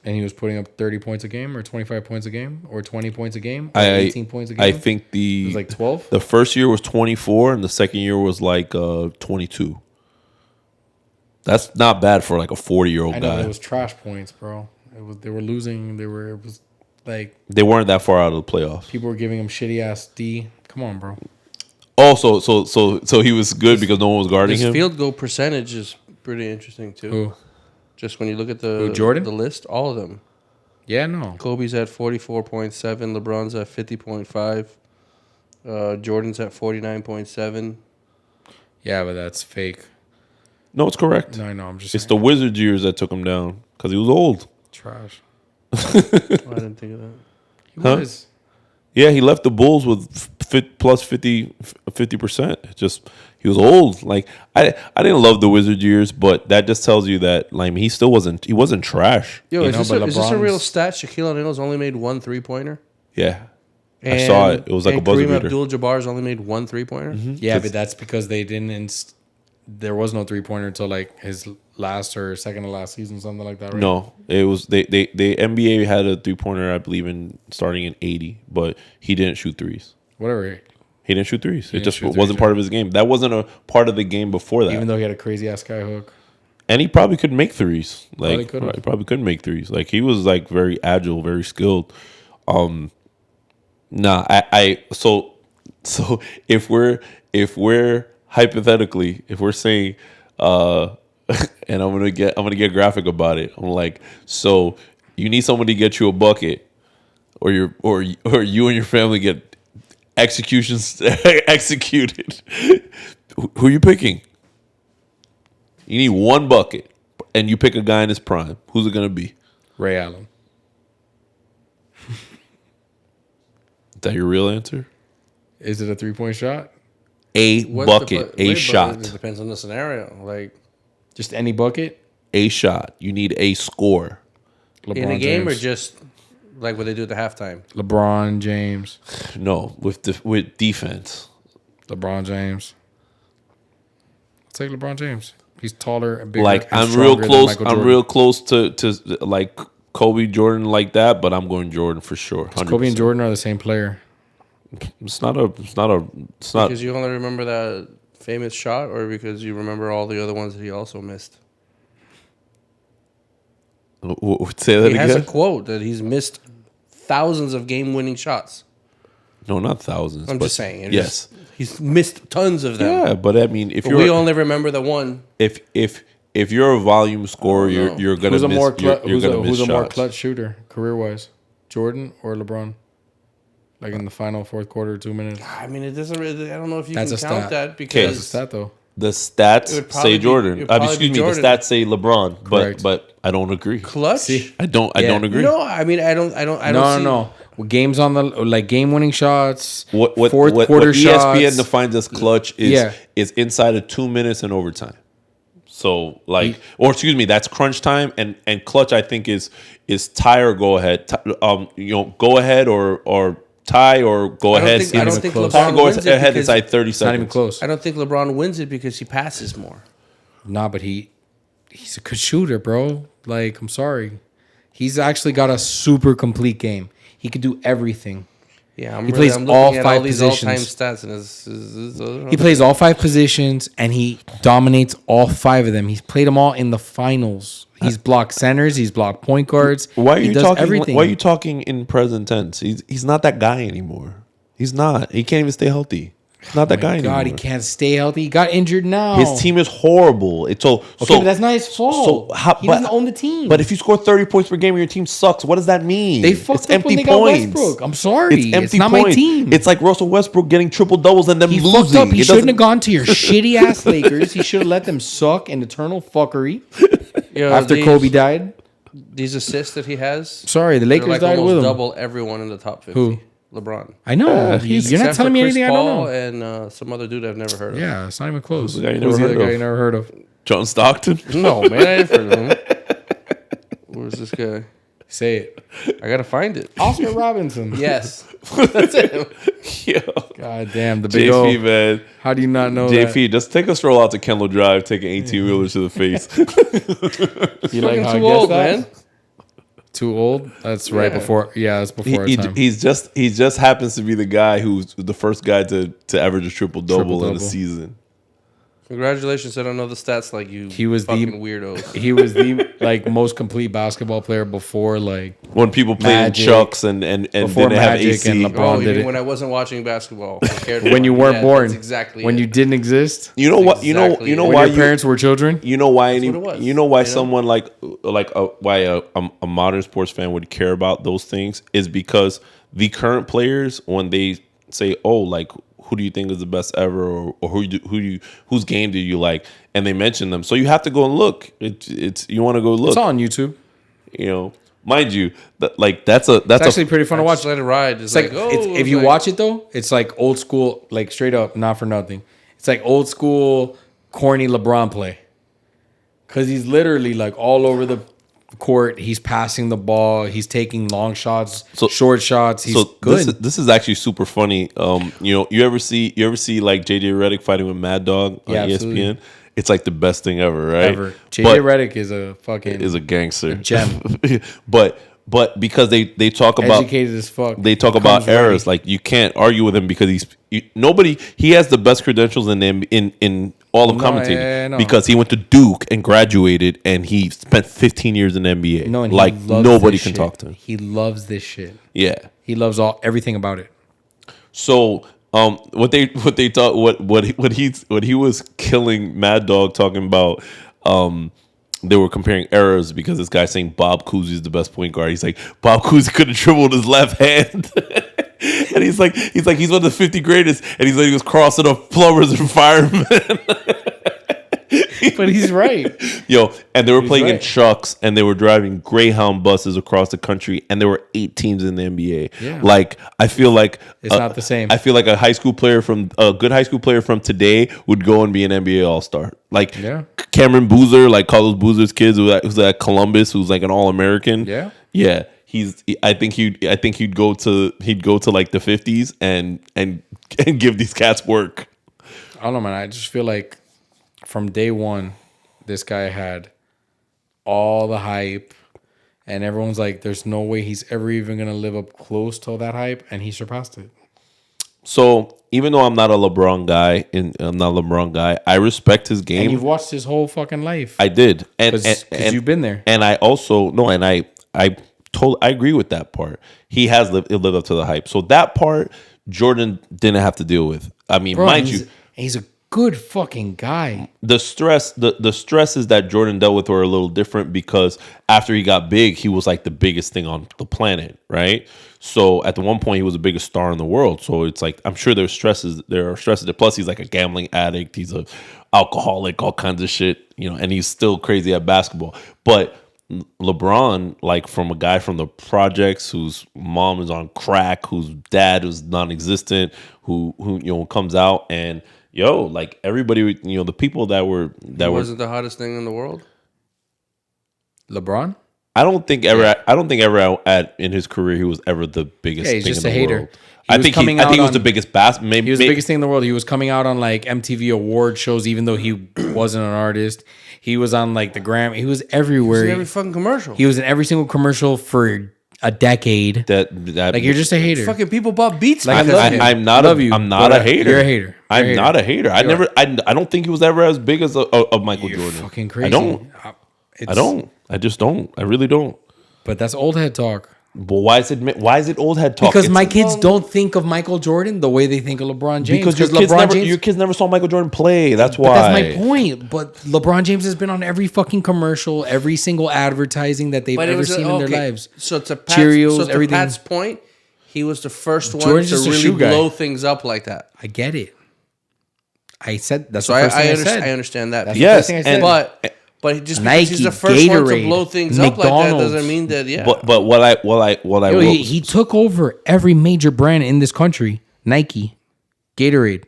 And he was putting up 30 points a game or 25 points a game or 20 points a game or 18 points a game? I think it was like 12? The first year was 24 and the second year was like 22. That's not bad for like a 40-year-old I know, guy. it was trash points, bro. They were losing. It was like They weren't that far out of the playoffs. people were giving him shitty ass D. Come on, bro. Oh, so he was good because no one was guarding His him? field goal percentage is pretty interesting too. Who? Just when you look at the Jordan? the list, all of them. Yeah, no. Kobe's at 44.7, LeBron's at 50.5, Jordan's at 49.7. Yeah, but that's fake. No, it's correct. No, I know. I'm just It's the Wizards years that took him down because he was old. trash. Oh, I didn't think of that. He Huh? was. Yeah, he left the Bulls with plus 50%. Just he was old. Like I didn't love the Wizard years, but that just tells you that like he wasn't trash. Yo, is know, this but is this a LeBron's- real stat? Shaquille O'Neal's only made 1 3-pointer. Yeah, I saw it. It was like a buzzer Kareem beater. Abdul-Jabbar's only made 1 3-pointer. Yeah, but that's because they didn't. There was no 3-pointer until like his last or second to last season, something like that, right? No, it was the NBA had a 3-pointer, I believe, starting in 80, but he didn't shoot threes. Whatever. He didn't shoot threes. It didn't just shoot wasn't threes, part of his game. That wasn't a part of the game before that. Even though he had a crazy ass sky hook. And he probably could make threes. Like could've. he probably could make threes. Like he was like very agile, very skilled. So if we're hypothetically, if we're saying and I'm gonna get graphic about it. I'm like, so you need somebody to get you a bucket, or you and your family get executed. Who are you picking? You need one bucket, and you pick a guy in his prime. Who's it gonna be? Ray Allen. Is that your real answer? Is it a 3-point shot? A What's bucket, wait, a but shot, It depends on the scenario. Like Just any bucket? a shot. You need a score. LeBron in a game James. or just like what they do at the halftime. LeBron James. No, with defense. LeBron James. I'll take LeBron James. He's taller and bigger. Like and I'm real stronger than close. Michael I'm Jordan. real close to like Kobe, Jordan, like that. But I'm going Jordan for sure. 100%. Kobe and Jordan are the same player. It's not. Because you only remember that famous shot, or because you remember all the other ones that he also missed. Say that He has again. a quote that he's missed thousands of game-winning shots. No, not thousands. I'm but just saying. It's Yes. just- he's missed tons of them. Yeah, but I mean, if But you're we only remember the one. if you're a volume scorer, know. you're gonna Who's a miss. more You're gonna miss who's a more shots. clutch shooter career wise? Jordan or LeBron? Like in the final fourth quarter, 2 minutes. I mean, it doesn't really. I don't know if you That's can a count stat. that That's a because stat though. The It stats would probably say be- Jordan. it would probably Excuse be me. Jordan. The stats say LeBron. Correct. But I don't agree. clutch. See? I don't agree. No, I mean, I don't. No, see, no. Well, games on the like game winning shots. What fourth what quarter ESPN shots. defines as clutch is Yeah. is inside of 2 minutes and overtime. So like, or excuse me, that's crunch time and clutch. I think is tie or go ahead. Go ahead or tie or go I don't ahead. think- I don't think close. LeBron Tie or go wins it ahead because- inside 30 It's not even seconds. close. I don't think LeBron wins it because he passes more. Nah, but he's a good shooter, bro. Like, I'm sorry. He's actually got a super complete game. He could do everything. Yeah, I'm He really, plays I'm all looking at all five these all-time positions. stats, and it's He plays all 5 positions and he dominates all 5 of them. He's played them all in the finals. He's blocked centers. He's blocked point guards. Why are he you does talking? everything. Why are you talking in present tense? He's not that guy anymore. He's not. He can't even stay healthy. He's not that guy anymore. God, he can't stay healthy. He got injured now. His team is horrible. It's so Okay, but that's not his fault. He doesn't own the team. But if you score 30 points per game and your team sucks, what does that mean? They fucked It's up when they got Westbrook. I'm sorry. It's not my team. It's like Russell Westbrook getting triple doubles and them He losing. fucked up. He It shouldn't doesn't- have gone to your shitty ass Lakers. He should have let them suck in eternal fuckery. Yo, After Kobe died. these assists that he has, Sorry, the they're Lakers like died almost with him. double everyone in the top 50. Who? LeBron. I know. You're Except not telling for me Chris anything Paul I don't know. and some other dude I've never heard of. Yeah, it's not even close. the guy you Who's never the other heard guy of? you never heard of? John Stockton. No, man, I ain't heard of him. Where's this guy? Say it. I gotta find it. Oscar Robinson. Yes, that's him. Yo, God damn, the big JP, O. man. How do you not know JP, just take a stroll out to Kendall Drive, take an 18-wheeler to the face. that? You like Fucking how I too guessed old, that? man. Too old? That's right Yeah. before. Yeah, that's before our time. he just happens to be the guy who's the first guy to average a triple-double in a Triple-double. season. Congratulations! I don't know the stats like you. He was the- fucking weirdos. He was the like most complete basketball player before like When people played in Magic. Chucks and Before didn't have Magic AC. and LeBron Oh, you did mean it. when I wasn't watching basketball? I cared When you more. weren't Yeah, born. that's exactly when it. you didn't exist. You know what? You know Exactly. you know When why your parents were children. You know why? what it was, you know why you know? someone why a modern sports fan would care about those things is because the current players, when they say, "Oh, like who do you think is the best ever," or whose game do you like, and they mention them, so you have to go and look. It's you want to go look. It's on YouTube. You know, mind you, that's It's actually a pretty fun to Just watch. let it ride. It's like if you watch it though, it's like old school, like straight up, not for nothing. It's like old school, corny LeBron play. Cause he's literally like all over the court. He's passing the ball. He's taking long shots, short shots. He's good. This is actually super funny. You know, you ever see like JJ Redick fighting with Mad Dog on Yeah, ESPN? absolutely. It's like the best thing ever, right? Ever. JJ But- Redick is a fucking is a gangster, gem. but because they talk about educated as fuck. they talk Comes about ready. errors, like you can't argue with him because he has the best credentials in all of No, commentating yeah, no. because he went to Duke and graduated and he spent 15 years in the NBA. No, and he like loves nobody this can shit. talk to him. He loves this shit. Yeah. He loves everything about it. So what he was killing Mad Dog talking about they were comparing errors because this guy saying Bob Cousy is the best point guard. He's like, Bob Cousy could have dribbled his left hand. And he's one of the 50 greatest, and he's like he was crossing off plumbers and firemen. But he's right. Yo, and they were playing in right. trucks, and they were driving Greyhound buses across the country, and there were 8 teams in the NBA. Yeah. Like I feel like It's not the same. I feel like a good high school player from today would go and be an NBA All-Star. Like Yeah. Cameron Boozer, like Carlos Boozer's kids, who's at Columbus, who's like an All-American. Yeah. Yeah. I think he'd go to like the 50s and give these cats work. I don't know, man. I just feel like from day one, this guy had all the hype, and everyone's like, "There's no way he's ever even gonna live up close to that hype," and he surpassed it. So even though I'm not a LeBron guy, I respect his And game. you've watched his whole fucking life. I did, and Because you've been there. And I also no, and I agree with that part. He has lived up to the hype. So that part Jordan didn't have to deal with. I mean, Bro, mind he's- you, he's a good fucking guy. the stresses that Jordan dealt with were a little different because after he got big, he was like the biggest thing on the planet, right? So at the one point, he was the biggest star in the world. So it's like I'm sure there are stresses. Plus, he's like a gambling addict. He's a alcoholic, all kinds of shit, you know. And he's still crazy at basketball. But LeBron, like from a guy from the projects whose mom is on crack, whose dad was non-existent, who comes out and like everybody, the people that wasn't the hottest thing in the world. LeBron? I don't think ever in his career he was ever the biggest. Yeah, he's thing just in a the hater. world. He I was think coming he out was on- the biggest bass. Maybe He was the biggest thing in the world. He was coming out on like MTV award shows, even though he wasn't an artist. He was on like the Grammy. He was everywhere. In every fucking commercial. He was in every single commercial for a decade. that Like you're just a hater. Fucking people bought beats. Like, because I of love him. you. I'm not Love you, I'm not but a hater. you're a hater. I'm You're a not a hater. I don't think he was ever as big as of Michael You're Jordan. fucking crazy. I don't. It's- I don't. I just don't. I really don't. But that's old head talk. But why is it old head talk? Because It's- my kids don't think of Michael Jordan the way they think of LeBron James. because your kids never saw Michael Jordan play. That's why. But that's my point. But LeBron James has been on every fucking commercial, every single advertising that they've But it ever was seen in their lives. So to Cheerios, everything. Pat's point, he was the first one Jordan's to just a really shoe guy. blow things up like that. I get it. I said that's So the first I thing I understand. said. I understand that. That's piece. the Yes, first thing I said. and- But But just because Nike, he's the first one to Gatorade, blow things up like that McDonald's. doesn't mean that. Yeah. But what I Yo, will he took over every major brand in this country. Nike, Gatorade,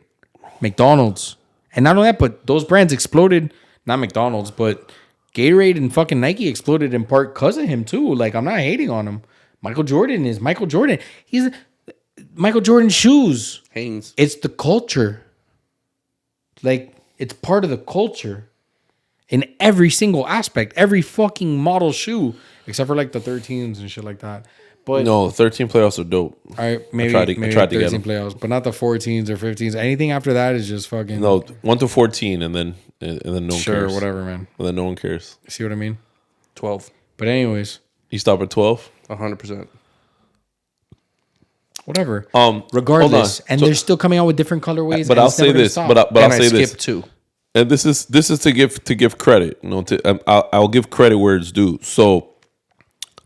McDonald's. And not only that, but those brands exploded. Not McDonald's, but Gatorade and fucking Nike exploded in part because of him too. Like, I'm not hating on him. Michael Jordan is Michael Jordan. He's Michael Jordan shoes. Hanes. It's the culture. Like, it's part of the culture in every single aspect. Every fucking model shoe, except for like the 13s and shit like that. But no 13 playoffs are dope. all right, maybe I tried to get 13 them. playoffs, but not the 14s or 15s. Anything after that is just fucking No 1 to 14, and then no one sure, cares. whatever, man. And then no one cares. See what I mean? 12. But anyways, You stop at 12. 100%. whatever. hold Regardless, on. and So- they're still coming out with different colorways. But and I'll it's say never gonna this. stop. But I'll And I say this. skipped 2. And this is to give credit. You know, I'll give credit where it's due. So,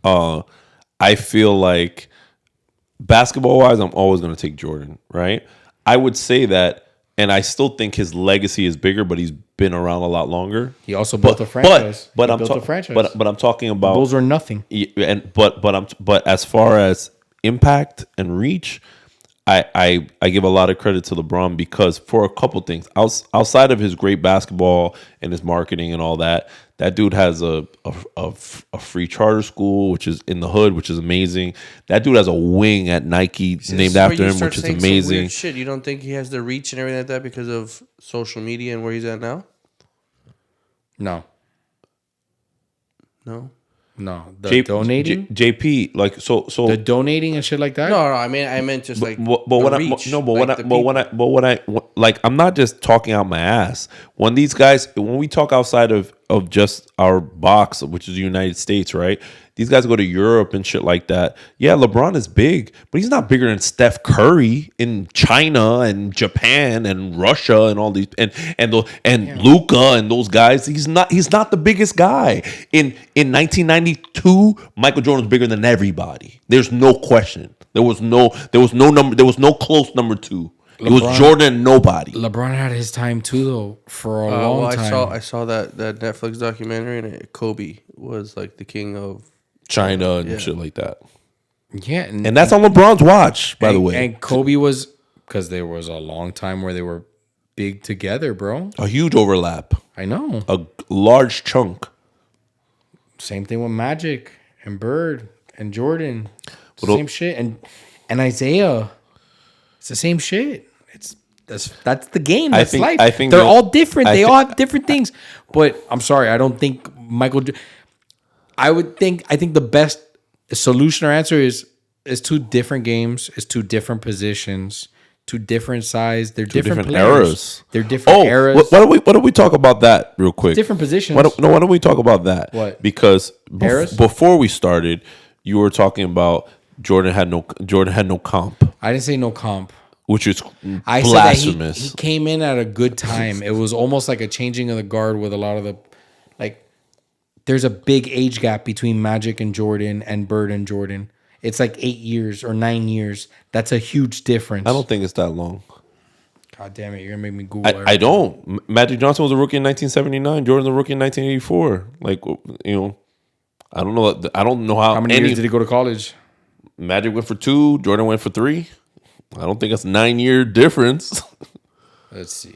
I feel like basketball wise, I'm always going to take Jordan. Right? I would say that, and I still think his legacy is bigger, but he's been around a lot longer. He also built a franchise. But He I'm built a franchise. But I'm talking about Bulls were nothing. but as far as impact and reach, I give a lot of credit to LeBron because for a couple things outside of his great basketball and his marketing and all that, that dude has a free charter school which is in the hood, which is amazing. That dude has a wing at Nike named after him, which is amazing. Shit, you don't think he has the reach and everything like that because of social media and where he's at now? No, No. the donating, JP, like so the donating and shit like that. No, I meant just like I'm not just talking out my ass. When we talk outside of just our box, which is the United States, right? These guys go to Europe and shit like that. Yeah, LeBron is big, but he's not bigger than Steph Curry in China and Japan and Russia and all these and Luka and those guys. He's not the biggest guy. In 1992, Michael Jordan was bigger than everybody. There's no question. There was no close number 2. It was Jordan and nobody. LeBron had his time too, though, for a long time. I saw that Netflix documentary, and Kobe was like the king of China and shit like that. Yeah, And that's on LeBron's watch, by the way. And Kobe was, because there was a long time where they were big together, bro. A huge overlap. I know. A large chunk. Same thing with Magic and Bird and Jordan. It's the same shit. And Isaiah. It's the same shit. That's the game. That's life. I think they're all different. They all have different things. But I'm sorry, I don't think I think the best solution or answer is 2 different games, is 2 different positions, 2 different size. They're different players. eras. They're different eras. Why don't we talk about that real quick? Different positions. Why don't we talk about that? What? Because Eras? before we started, you were talking about Jordan had no comp, I didn't say no comp. which is I blasphemous. said that he came in at a good time. It was almost like a changing of the guard with a lot of the, like, there's a big age gap between Magic and Jordan and Bird and Jordan. It's like 8 years or 9 years. That's a huge difference. I don't think it's that long. God damn it, you're gonna make me Google. I don't. Magic Johnson was a rookie in 1979. Jordan's a rookie in 1984. Like, I don't know. I don't know how How many years did he go to college? Magic went for 2. Jordan went for 3. I don't think it's a 9-year difference. Let's see.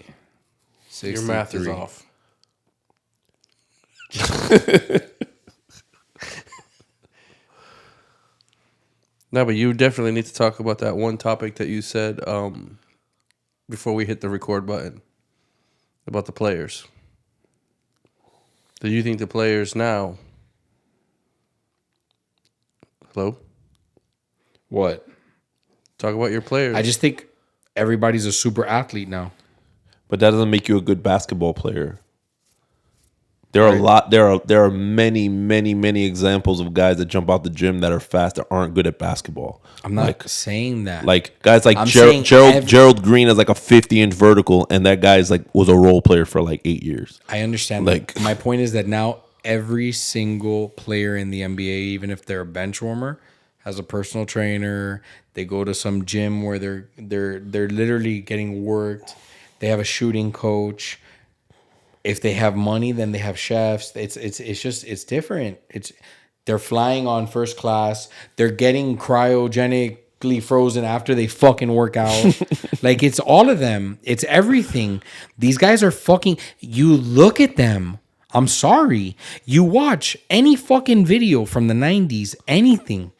your math is off. No, but you definitely need to talk about that one topic that you said before we hit the record button about the players. Do you think the players now? Hello? What? Talk about your players. I just think everybody's a super athlete now. But that doesn't make you a good basketball player. There are many examples of guys that jump out the gym that are fast that aren't good at basketball. I'm not saying that. Like guys like I'm Gerald Green has like a 50-inch vertical, and that guy's like was a role player for like 8 years. I understand. Like- My point is that now every single player in the NBA, even if they're a bench warmer, has a personal trainer. They go to some gym where they're literally getting worked. They have a shooting coach. If they have money, then they have chefs. It's different. They're flying on first class. They're getting cryogenically frozen after they fucking work out. Like, it's all of them. It's everything. These guys are fucking. You look at them. I'm sorry. You watch any fucking video from the 90s, anything.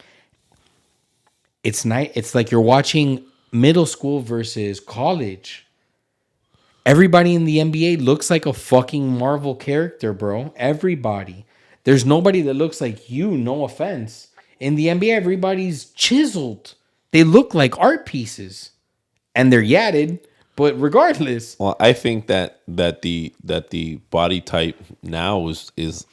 It's like you're watching middle school versus college. Everybody in the NBA looks like a fucking Marvel character, bro. Everybody. There's nobody that looks like you, no offense. In the NBA, everybody's chiseled. They look like art pieces. And they're yadded, but regardless. Well, I think that the body type now is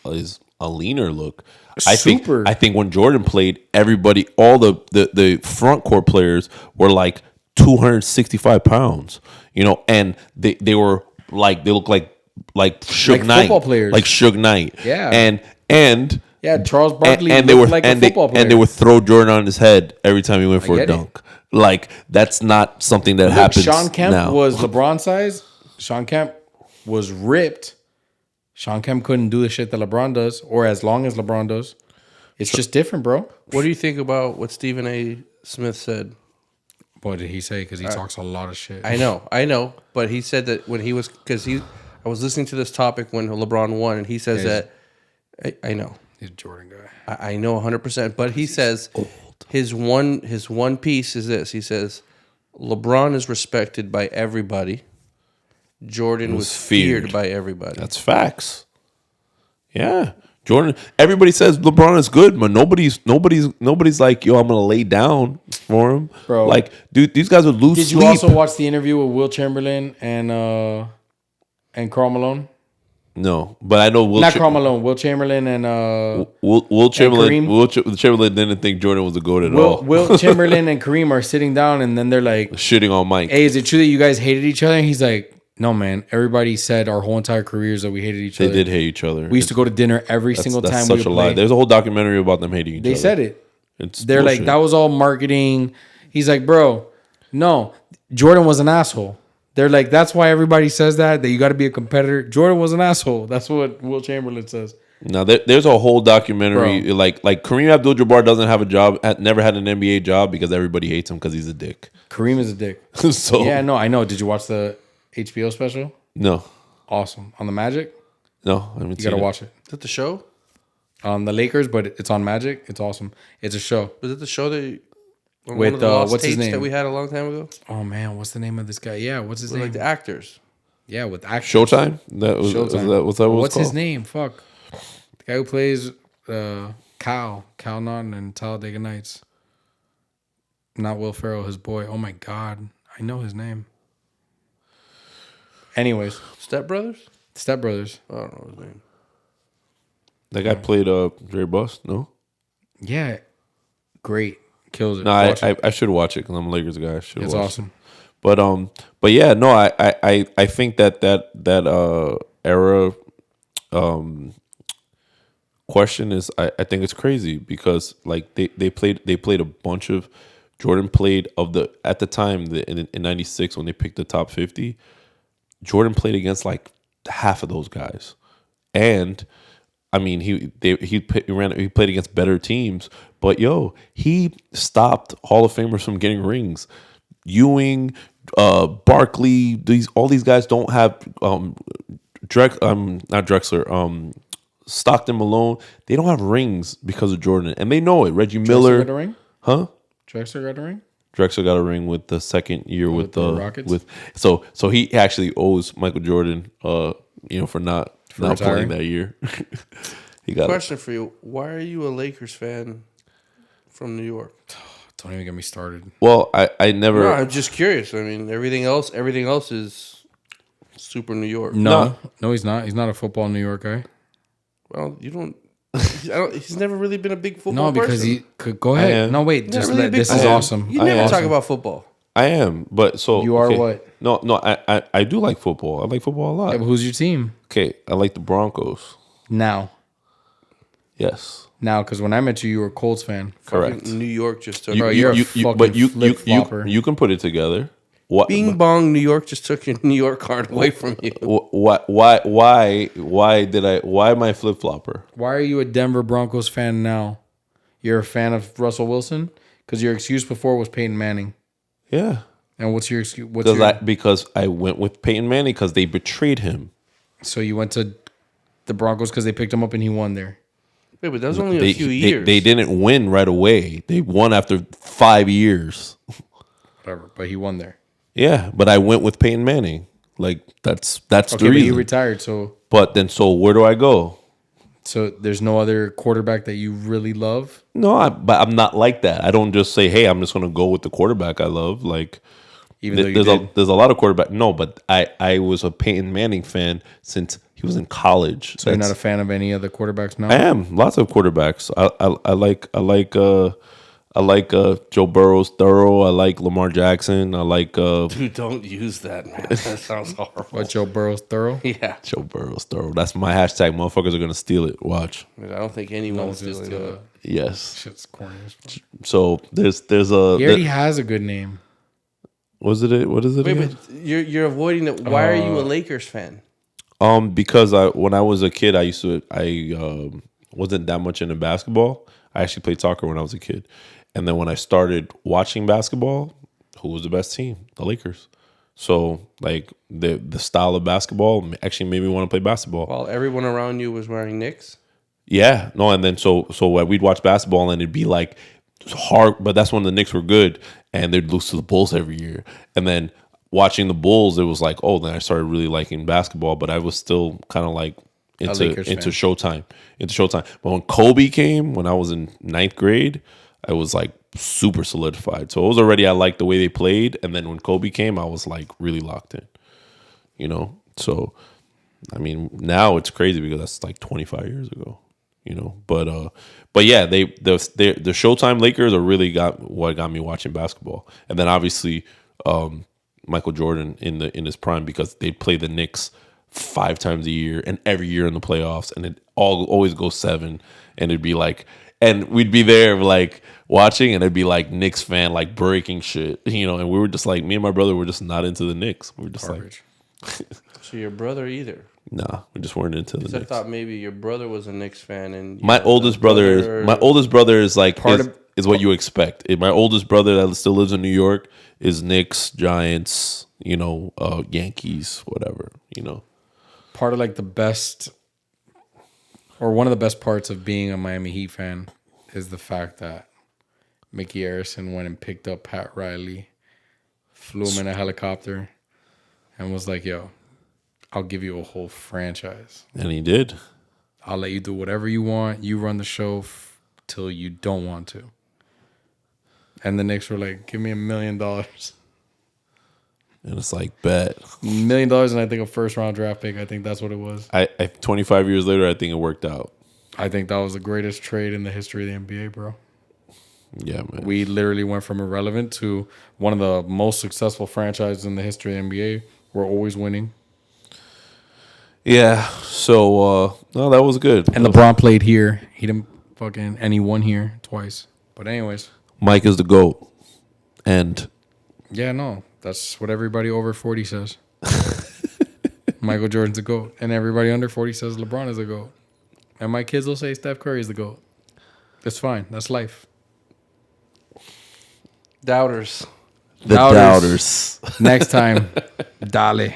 a leaner look. Super. I think when Jordan played, everybody, all the front court players were like 265 pounds, and they were like, they look like Suge Like Knight, football players. like Suge Knight, Yeah. and Yeah, Charles Barkley and looked like a football player. and they would throw Jordan on his head every time he went for a get it. dunk. Like, that's not something that happens Sean Kemp now. was LeBron size. Sean Kemp was ripped. Sean Kemp couldn't do the shit that LeBron does, or as long as LeBron does. It's just different, bro. What do you think about what Stephen A. Smith said? What did he say? Because he talks a lot of shit. I know, but he said that when he was, I was listening to this topic when LeBron won, and he says that, I know. He's a Jordan guy. I know 100%, but he says his one piece is this. He says LeBron is respected by everybody. Jordan was feared by everybody. That's facts. Yeah. Jordan, everybody says LeBron is good, but nobody's like, yo, I'm gonna lay down for him. Bro. Like, dude, these guys would lose Did sleep. you also watch the interview with Will Chamberlain and Karl Malone? No, but I know Not Karl Malone. Will Chamberlain and Will Chamberlain. Kareem? Chamberlain didn't think Jordan was a goat at all. Will Chamberlain and Kareem are sitting down, and then they're like, Shitting on Mike. "Hey, is it true that you guys hated each other?" And he's like, "No, man. Everybody said our whole entire careers that we hated each They other. did hate each other. We used to go to dinner every single time That's we such would a lie. play." There's a whole documentary about them hating each other. They said it. It's They're bullshit. like, that was all marketing. He's like, bro, no, Jordan was an asshole. They're like, that's why everybody says that you got to be a competitor. Jordan was an asshole. That's what Will Chamberlain says. Now there's a whole documentary, Bro. like Kareem Abdul-Jabbar doesn't have a job, never had an NBA job because everybody hates him because he's a dick. Kareem is a dick. So Yeah, no, I know. Did you watch the HBO special? no, Awesome. On the Magic? I haven't You seen got to it. watch it. Is that the show? On the Lakers, but it's on Magic. It's awesome. It's a show. Was it the show that With, one of the lost what's his tapes name? that we had a long time ago? Oh, man. What's the name of this guy? Yeah, what's his With, name? like the actors. Yeah, with actors. Showtime. That was Showtime. what's that? What's his called? name? Fuck. The guy who plays Cal Naughton in Talladega Nights. Not Will Ferrell, his boy. Oh my God. I know his name. Anyways, Step Brothers? Step Brothers. I don't know his name. That guy played Jerry Buss. No, Yeah. Great. Kills it. no, Watch it. I should watch it because I'm a Lakers guy. I should. It's watch awesome. It. But yeah, no, I think that era question is, I think it's crazy because like they played a bunch of, Jordan played at the time in '96 when they picked the top 50. Jordan played against like half of those guys, and I mean he played against better teams, but he stopped Hall of Famers from getting rings. Ewing, Barkley, all these guys don't have not Drexler, Stockton, Malone. They don't have rings because of Jordan, and they know it. Reggie Miller, Drexler got a ring? huh? Drexler got a ring? Drexler got a ring with the second year with the the Rockets? So he actually owes Michael Jordan for not playing retiring? that year. He got Question for you. Why are you a Lakers fan from New York? Don't even get me started. well, I never No, I'm just curious. I mean, everything else is super New York. No, he's not. He's not a football New York guy. Well, you don't. He's never really been a big football No, because person. he could go ahead. am. No, wait. Not Just really a let, big this is fan. awesome. You I never am. talk about football. I am, but so You are okay. what? No, I do like football. I like football a lot. Yeah, but who's your team Okay, I like the Broncos. now? Yes, Now, because when I met you, you were a Colts fan. correct. New York just took. Bro, you're a fucking flip-flopper. You can put it together. What? Bing bong, New York just took your New York card away from you. Why am I flip flopper? Why are you a Denver Broncos fan now? You're a fan of Russell Wilson? Because your excuse before was Peyton Manning. Yeah, And what's your excuse? because I went with Peyton Manning because they betrayed him. So you went to the Broncos because they picked him up and he won there. Wait, but that was only a few years. They didn't win right away. They won after 5 years. Whatever, but he won there. Yeah, but I went with Peyton Manning. Like that's the Okay, but reason. he retired, so So where do I go? there's no other quarterback that you really love? No, but I'm not like that. I don't just say, "Hey, I'm just going to go with the quarterback I love." Like, Even though you did. there's a lot of quarterback. No, but I was a Peyton Manning fan since he was in college. So you're not a fan of any other quarterbacks now? I am lots of quarterbacks. I like Joe Burrow's thorough. I like Lamar Jackson. I like Dude, don't use that, man. That sounds horrible. What, Joe Burrow's thorough? Yeah. Joe Burrow's thorough. That's my hashtag. Motherfuckers are gonna steal it. Watch. I don't think anyone's just stealing that. Yes. Shit's corny as fuck. So there's He already has a good name. What is it? What is it? Wait, again? but you're avoiding it. Why are you a Lakers fan? Because when I was a kid, I wasn't that much into basketball. I actually played soccer when I was a kid, and then when I started watching basketball, who was the best team? The Lakers. So like the style of basketball actually made me want to play basketball. While everyone around you was wearing Knicks? Yeah, no, and then so we'd watch basketball and it'd be like hard, but that's when the Knicks were good and they'd lose to the Bulls every year. And then watching the Bulls, it was like, oh, then I started really liking basketball, but I was still kind of like into Showtime. But when Kobe came, when I was in 9th grade, I was like super solidified. So it was already, I liked the way they played, and then when Kobe came, I was like really locked in. You know, so I mean, now it's crazy because that's like 25 years ago. You know, but yeah, the Showtime Lakers are really what got me watching basketball, and then obviously Michael Jordan in his prime because they'd play the Knicks 5 times a year and every year in the playoffs, and it always goes 7, and it'd be like, and we'd be there like watching, and it'd be like Knicks fan like breaking shit, you know, and we were just like, me and my brother were just not into the Knicks. We were just Garbage. So your brother either? Nah, we just weren't into the Because I Knicks. thought maybe your brother was a Knicks fan, and My oldest brother is like is what you expect. My oldest brother that still lives in New York is Knicks, Giants, you know, Yankees, whatever, you know. Part of like the best, or one of the best parts of being a Miami Heat fan is the fact that Mickey Arison went and picked up Pat Riley, flew him in a helicopter, and was like, yo, I'll give you a whole franchise. And he did. I'll let you do whatever you want. You run the show till you don't want to. And the Knicks were like, give me $1 million. And it's like, bet. $1 million and I think a first round draft pick. I think that's what it was. I 25 years later, I think it worked out. I think that was the greatest trade in the history of the NBA, bro. Yeah, man. We literally went from irrelevant to one of the most successful franchises in the history of the NBA. We're always winning. Yeah. So, no, that was good. And LeBron played here. He didn't and he won here twice. But anyways. Mike is the GOAT. And Yeah, no. That's what everybody over 40 says. Michael Jordan's the GOAT. And everybody under 40 says LeBron is the GOAT. And my kids will say Steph Curry is the GOAT. It's fine. That's life. Doubters. the doubters. Next time, dale.